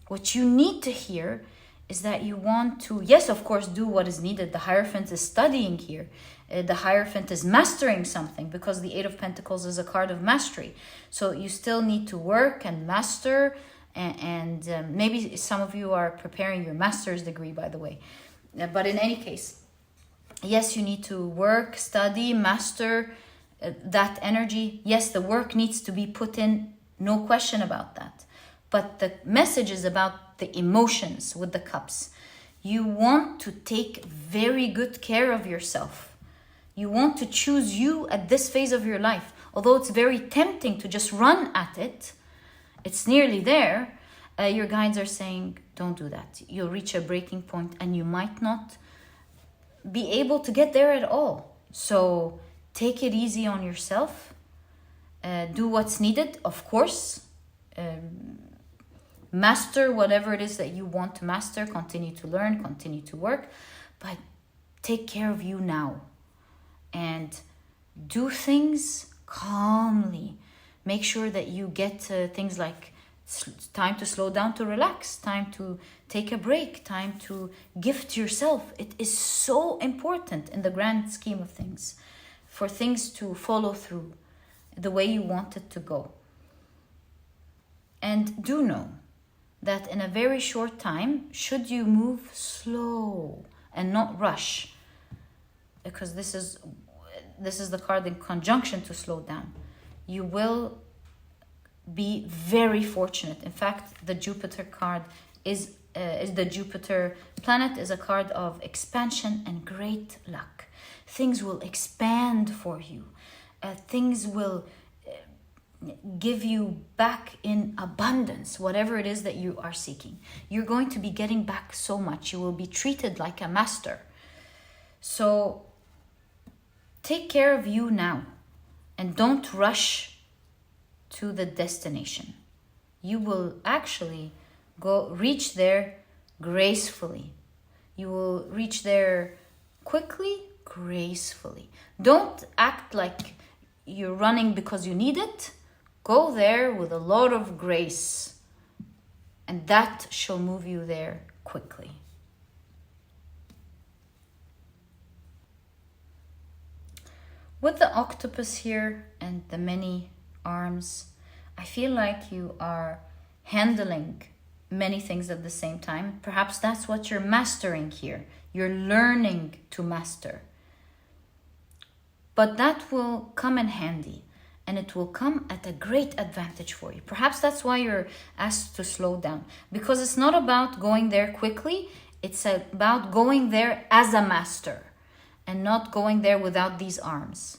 what you need to hear is that you want to, yes, of course, do what is needed. The Hierophant is studying here. The Hierophant is mastering something because the Eight of Pentacles is a card of mastery. So you still need to work and master, and maybe some of you are preparing your master's degree, by the way. But in any case, yes, you need to work, study, master that energy. Yes, the work needs to be put in, no question about that. But the message is about the emotions with the cups. You want to take very good care of yourself. You want to choose you at this phase of your life. Although it's very tempting to just run at it, it's nearly there. Your guides are saying, don't do that. You'll reach a breaking point and you might not be able to get there at all. So take it easy on yourself. Do what's needed, of course. Master whatever it is that you want to master. Continue to learn, continue to work. But take care of you now. And do things calmly. Make sure that you get things like time to slow down, to relax, time to take a break, time to gift yourself. It is so important in the grand scheme of things for things to follow through the way you want it to go. And do know that in a very short time, should you move slow and not rush, because this is the card in conjunction to slow down, you will be very fortunate. In fact, the Jupiter card is the Jupiter planet is a card of expansion and great luck. Things will expand for you. Things will give you back in abundance, whatever it is that you are seeking. You're going to be getting back so much. You will be treated like a master. So take care of you now and don't rush to the destination. You will actually reach there gracefully. You will reach there quickly, gracefully. Don't act like you're running because you need it. Go there with a lot of grace, and that shall move you there quickly. With the octopus here and the many arms, I feel like you are handling many things at the same time. Perhaps that's what you're mastering here. You're learning to master. But that will come in handy, and it will come at a great advantage for you. Perhaps that's why you're asked to slow down, because it's not about going there quickly. It's about going there as a master and not going there without these arms.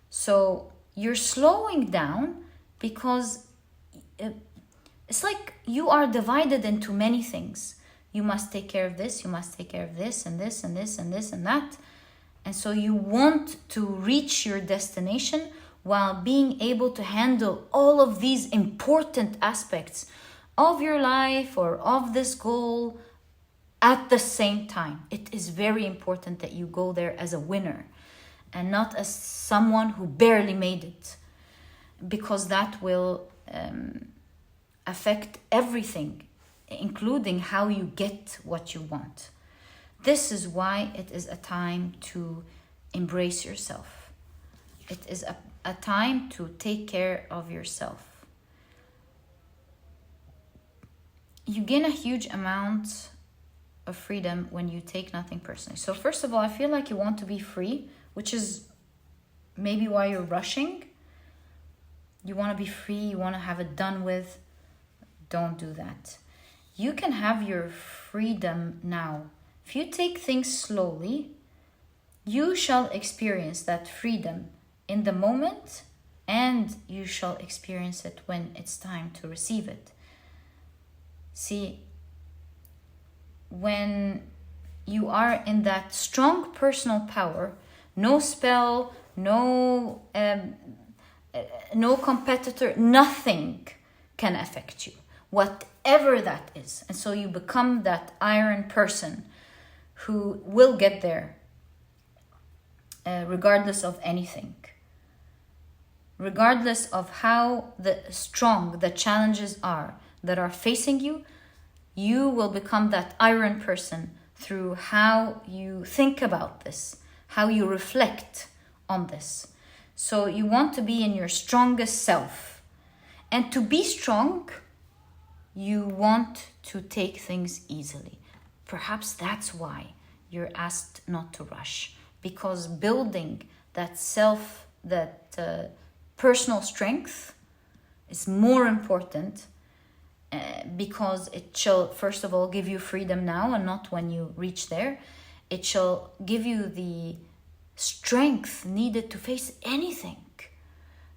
So you're slowing down because it's like you are divided into many things. You must take care of this, you must take care of this and this and this and this and that. And so you want to reach your destination while being able to handle all of these important aspects of your life or of this goal at the same time. It is very important that you go there as a winner and not as someone who barely made it, because that will affect everything, including how you get what you want. This is why it is a time to embrace yourself. It is a time to take care of yourself. you gain a huge amount of freedom when you take nothing personally. So first of all, I feel like you want to be free, which is maybe why you're rushing. You want to be free, you want to have it done with. Don't do that. You can have your freedom now. If you take things slowly, you shall experience that freedom in the moment, and you shall experience it when it's time to receive it. See, when you are in that strong personal power, no spell, no competitor, nothing can affect you, whatever that is. And so you become that iron person who will get there regardless of anything. Regardless of how strong the challenges are that are facing you, you will become that iron person through how you think about this, how you reflect on this. So you want to be in your strongest self. And to be strong, you want to take things easily. Perhaps that's why you're asked not to rush. Because building that personal strength is more important, because it shall, first of all, give you freedom now and not when you reach there. It shall give you the strength needed to face anything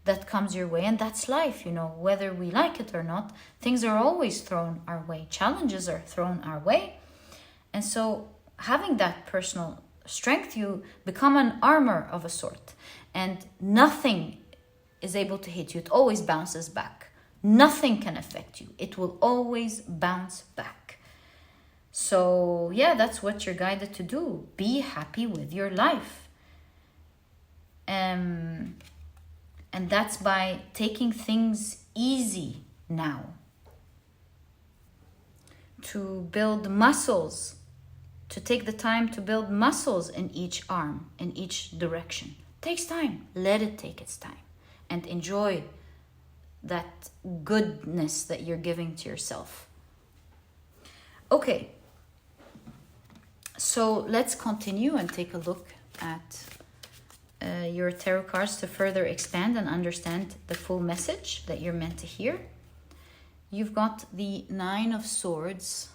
that comes your way. And that's life, whether we like it or not. Things are always thrown our way. Challenges are thrown our way. And so having that personal strength, you become an armor of a sort. And nothing is able to hit you. It always bounces back. Nothing can affect you. It will always bounce back. So yeah, that's what you're guided to do. Be happy with your life. And that's by taking things easy now. To build muscles. To take the time to build muscles in each arm, in each direction. It takes time. Let it take its time. And enjoy that goodness that you're giving to yourself. Okay. So let's continue and take a look at your tarot cards to further expand and understand the full message that you're meant to hear. You've got the 9 of Swords.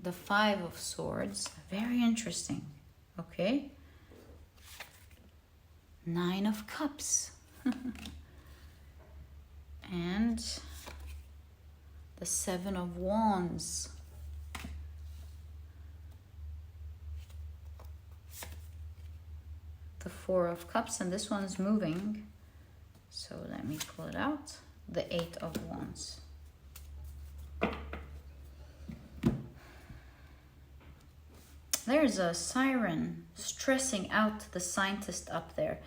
The 5 of Swords, very interesting, okay? 9 of Cups. And the 7 of Wands. The 4 of Cups, and this one's moving. So let me pull it out. The 8 of Wands. There's a siren stressing out the scientist up there.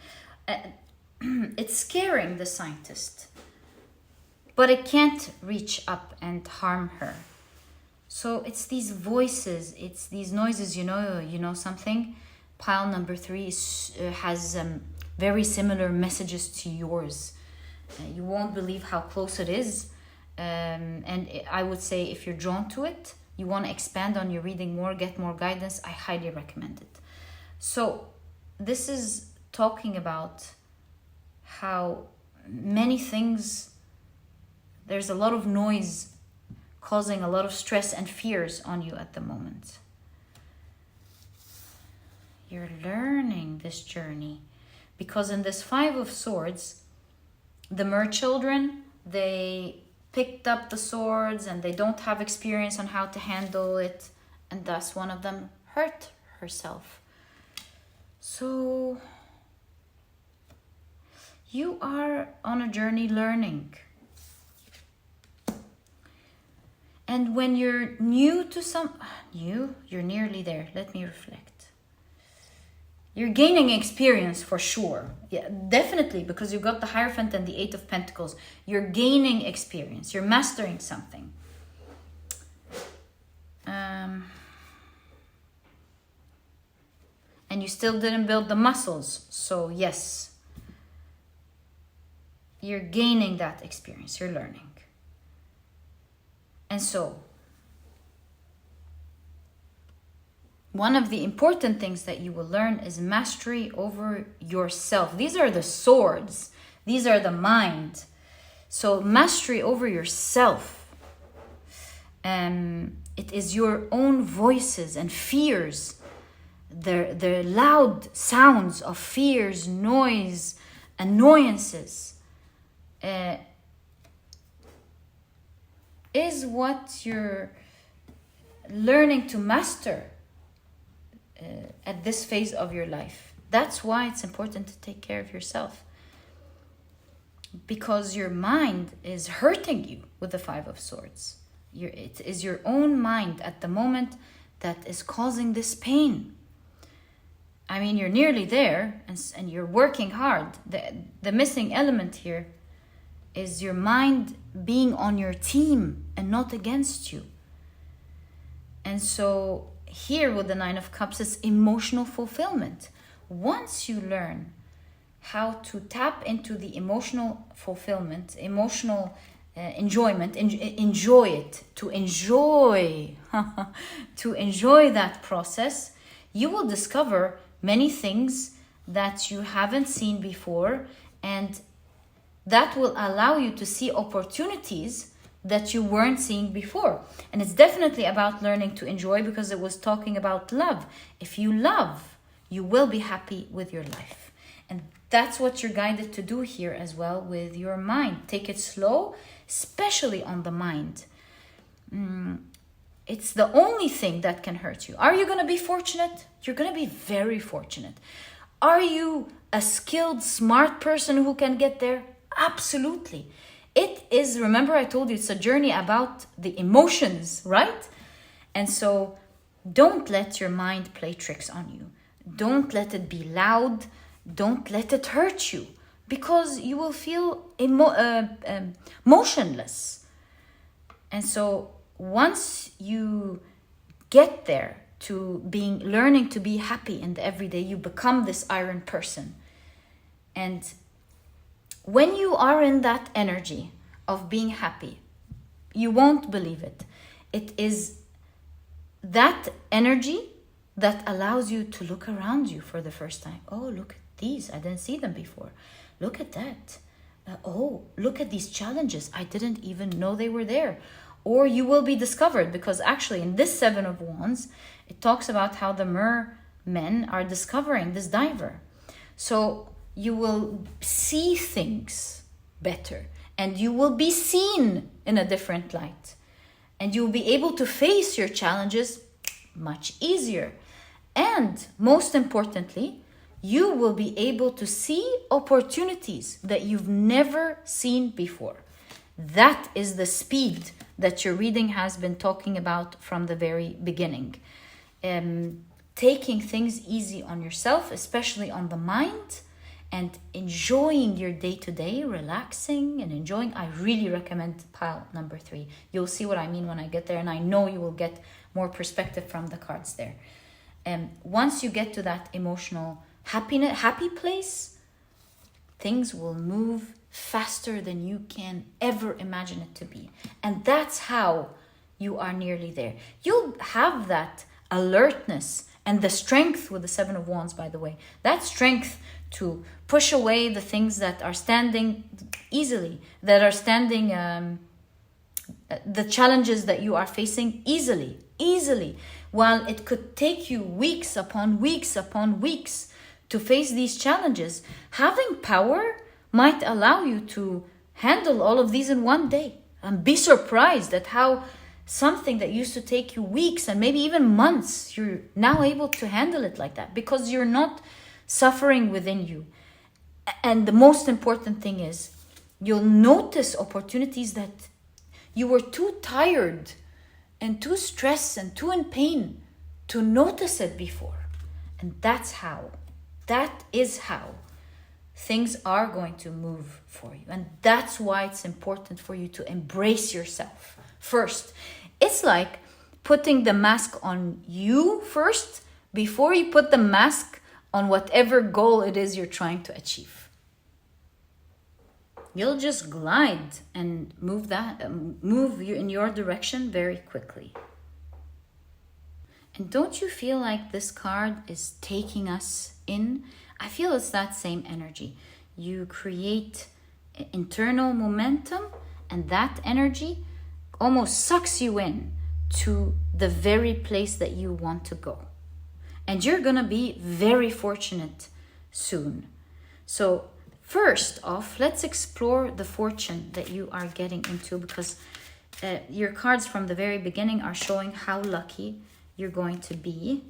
It's scaring the scientist, but it can't reach up and harm her. So it's these voices, it's these noises, you know something? Pile number 3 has very similar messages to yours. You won't believe how close it is. And I would say if you're drawn to it, you want to expand on your reading more, get more guidance, I highly recommend it. So this is talking about how many things, there's a lot of noise causing a lot of stress and fears on you at the moment. You're learning this journey because in this 5 of Swords, the mer children, they picked up the swords and they don't have experience on how to handle it, and thus one of them hurt herself. So you are on a journey learning. And when you're new to you're nearly there. Let me reflect. You're gaining experience for sure. Yeah, definitely, because you've got the Hierophant and the 8 of Pentacles. You're gaining experience. You're mastering something. And and you still didn't build the muscles. So yes, you're gaining that experience, you're learning. And so, one of the important things that you will learn is mastery over yourself. These are the swords. These are the mind. So mastery over yourself. It is your own voices and fears. The loud sounds of fears, noise, annoyances. Is what you're learning to master at this phase of your life. That's why it's important to take care of yourself, because your mind is hurting you with the Five of Swords. It is your own mind at the moment that is causing this pain. I mean, you're nearly there and you're working hard. The missing element here is your mind being on your team and not against you. And so here with the Nine of Cups, it's emotional fulfillment. Once you learn how to tap into the emotional fulfillment, emotional enjoyment, enjoy it, to enjoy that process, you will discover many things that you haven't seen before, and that will allow you to see opportunities that you weren't seeing before. And it's definitely about learning to enjoy, because it was talking about love. If you love, you will be happy with your life. And that's what you're guided to do here as well with your mind. Take it slow, especially on the mind. It's the only thing that can hurt you. Are you going to be fortunate? You're going to be very fortunate. Are you a skilled, smart person who can get there? Absolutely. It is, remember I told you, it's a journey about the emotions, right? And so don't let your mind play tricks on you. Don't let it be loud. Don't let it hurt you, because you will feel motionless. And so once you get there to learning to be happy in the everyday, you become this iron person. And when you are in that energy of being happy, you won't believe it. It is that energy that allows you to look around you for the first time. Oh, look at these. I didn't see them before. Look at that. Oh, look at these challenges. I didn't even know they were there. Or you will be discovered, because actually in this Seven of Wands, it talks about how the mermen are discovering this diver. So you will see things better, and you will be seen in a different light, and you'll be able to face your challenges much easier. And most importantly, you will be able to see opportunities that you've never seen before. That is the speed that your reading has been talking about from the very beginning. Taking things easy on yourself, especially on the mind, and enjoying your day-to-day, relaxing and enjoying. I really recommend pile number 3. You'll see what I mean when I get there, and I know you will get more perspective from the cards there. Once you get to that emotional happy place, things will move faster than you can ever imagine it to be. And that's how you are nearly there. You'll have that alertness and the strength with the Seven of Wands, by the way. That strength to push away the things that are standing easily, the challenges that you are facing easily. While it could take you weeks upon weeks to face these challenges, having power might allow you to handle all of these in one day. And be surprised at how something that used to take you weeks and maybe even months, you're now able to handle it like that, because you're not suffering within you. And the most important thing is, you'll notice opportunities that you were too tired and too stressed and too in pain to notice it before. And that is how things are going to move for you. And that's why it's important for you to embrace yourself first. It's like putting the mask on you first before you put the mask on whatever goal it is you're trying to achieve. You'll just glide and move you in your direction very quickly. And don't you feel like this card is taking us in? I feel it's that same energy. You create internal momentum, and that energy almost sucks you in to the very place that you want to go. And you're gonna be very fortunate soon. So first off, let's explore the fortune that you are getting into, because your cards from the very beginning are showing how lucky you're going to be.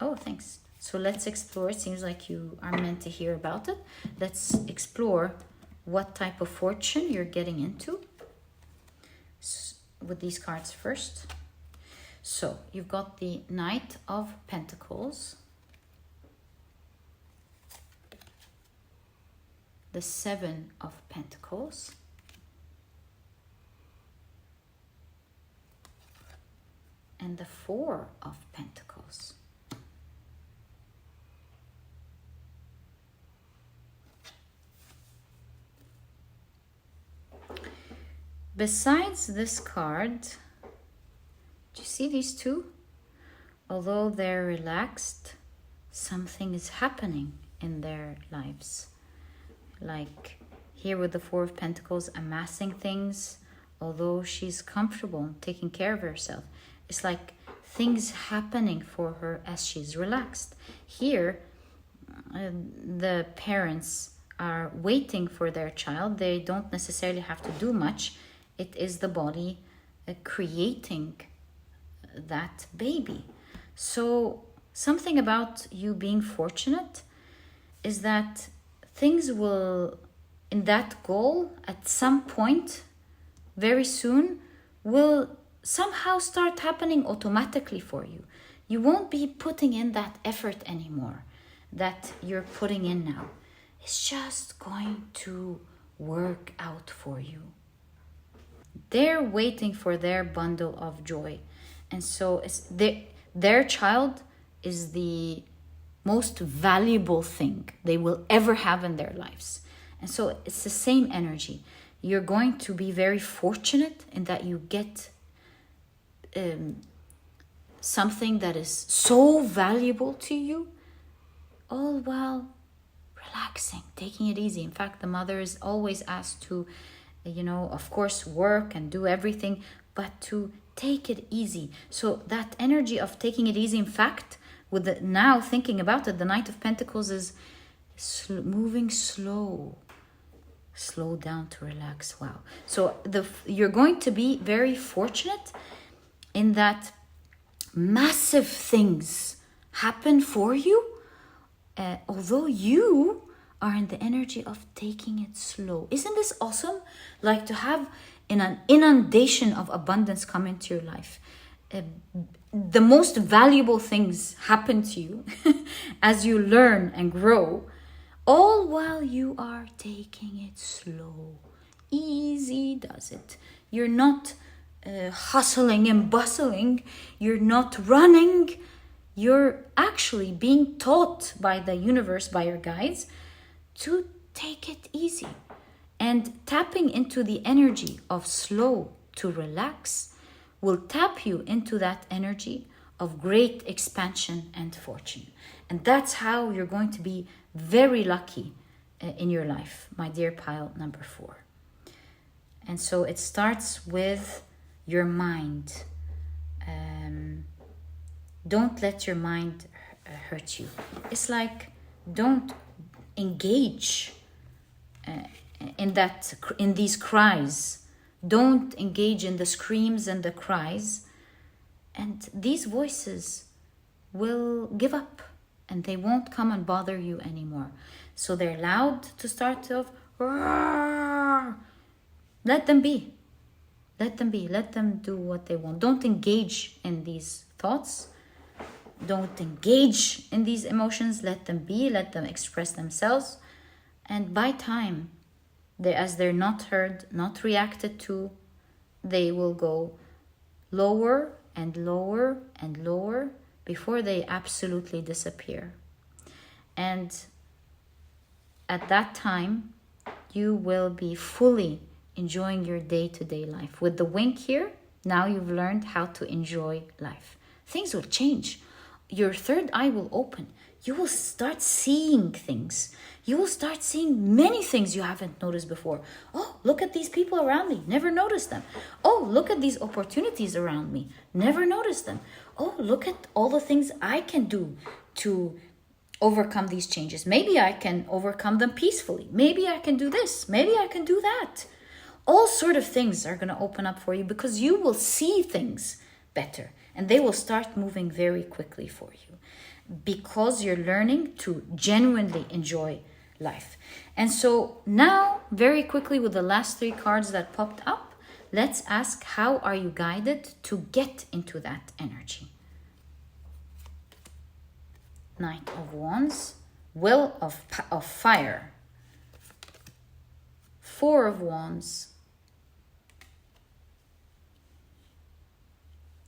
Oh, thanks. So let's explore. It seems like you are meant to hear about it. Let's explore what type of fortune you're getting into with these cards first. So you've got the Knight of Pentacles, the Seven of Pentacles, and the Four of Pentacles. Besides this card, do you see these two? Although they're relaxed, something is happening in their lives. Like here with the Four of Pentacles, amassing things, although she's comfortable taking care of herself. It's like things happening for her as she's relaxed. Here, the parents are waiting for their child. They don't necessarily have to do much. It is the body creating that baby. So something about you being fortunate is that things will, in that goal, at some point, very soon, will somehow start happening automatically for you. You won't be putting in that effort anymore that you're putting in now. It's just going to work out for you. They're waiting for their bundle of joy. And so their child is the most valuable thing they will ever have in their lives. And so it's the same energy. You're going to be very fortunate in that you get something that is so valuable to you, all while relaxing, taking it easy. In fact, the mother is always asked to, of course, work and do everything, but to take it easy. So that energy of taking it easy, in fact, now thinking about it, the Knight of Pentacles is moving slow down to relax. Wow. So you're going to be very fortunate in that massive things happen for you, although you are in the energy of taking it slow. Isn't this awesome? Like to have an inundation of abundance come into your life. The most valuable things happen to you as you learn and grow, all while you are taking it slow. Easy does it. You're not hustling and bustling. You're not running. You're actually being taught by the universe, by your guides, to take it easy. And tapping into the energy of slow to relax will tap you into that energy of great expansion and fortune. And that's how you're going to be very lucky in your life, my dear pile number 4. And so it starts with your mind. Don't let your mind hurt you. It's like, don't engage in these cries. Don't engage in the screams and the cries. And these voices will give up and they won't come and bother you anymore. So they're loud to start off. Let them be. Let them be. Let them do what they want. Don't engage in these thoughts. Don't engage in these emotions. Let them be. Let them express themselves. And by time, as they're not heard, not reacted to, they will go lower and lower and lower before they absolutely disappear. And at that time, you will be fully enjoying your day-to-day life. With the wink here, now you've learned how to enjoy life. Things will change. Your third eye will open. You will start seeing things. You will start seeing many things you haven't noticed before. Oh, look at these people around me. Never noticed them. Oh, look at these opportunities around me. Never noticed them. Oh, look at all the things I can do to overcome these changes. Maybe I can overcome them peacefully. Maybe I can do this. Maybe I can do that. All sort of things are going to open up for you because you will see things better and they will start moving very quickly for you because you're learning to genuinely enjoy life. And so now, very quickly with the last 3 cards that popped up, let's ask, how are you guided to get into that energy? Knight of Wands, Wheel of Fire, 4 of Wands.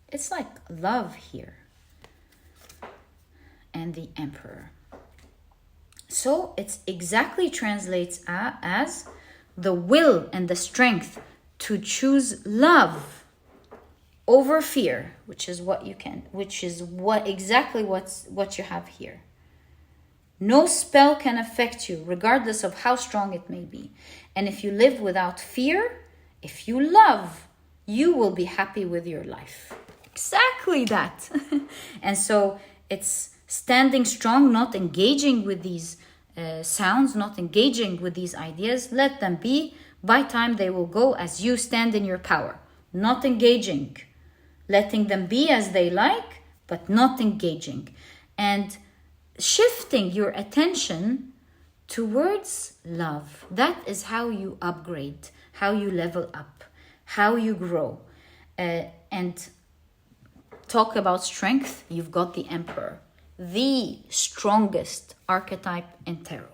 It's like love here. And the Emperor. So it exactly translates as the will and the strength to choose love over fear, which is what you have here. No spell can affect you, regardless of how strong it may be. And if you live without fear, if you love, you will be happy with your life. Exactly that. And so it's standing strong, not engaging with these sounds, not engaging with these ideas. Let them be. By time they will go as you stand in your power. Not engaging. Letting them be as they like, but not engaging. And shifting your attention towards love. That is how you upgrade, how you level up, how you grow. And talk about strength, you've got the Emperor. The strongest archetype in tarot.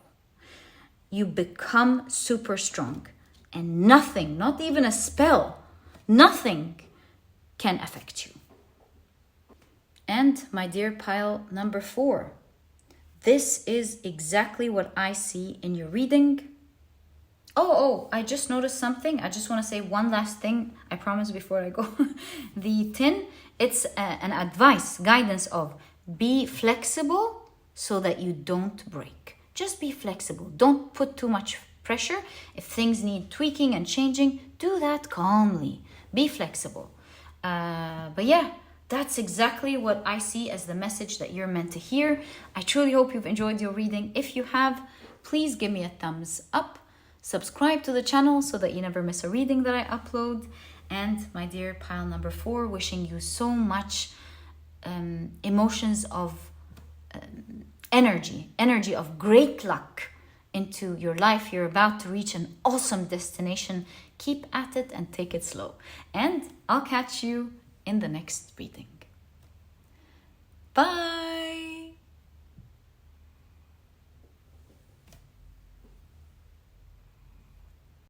You become super strong and nothing, not even a spell, nothing can affect you. And my dear pile number 4, this is exactly what I see in your reading. Oh, I just noticed something. I just want to say one last thing, I promise, before I go. The tin, it's an advice, guidance of be flexible so that you don't break. Just be flexible. Don't put too much pressure. If things need tweaking and changing, do that calmly. Be flexible. But yeah, that's exactly what I see as the message that you're meant to hear. I truly hope you've enjoyed your reading. If you have, please give me a thumbs up. Subscribe to the channel so that you never miss a reading that I upload. And my dear pile number 4, wishing you so much emotions of energy of great luck into your life. You're about to reach an awesome destination. Keep at it and take it slow. And I'll catch you in the next reading. Bye.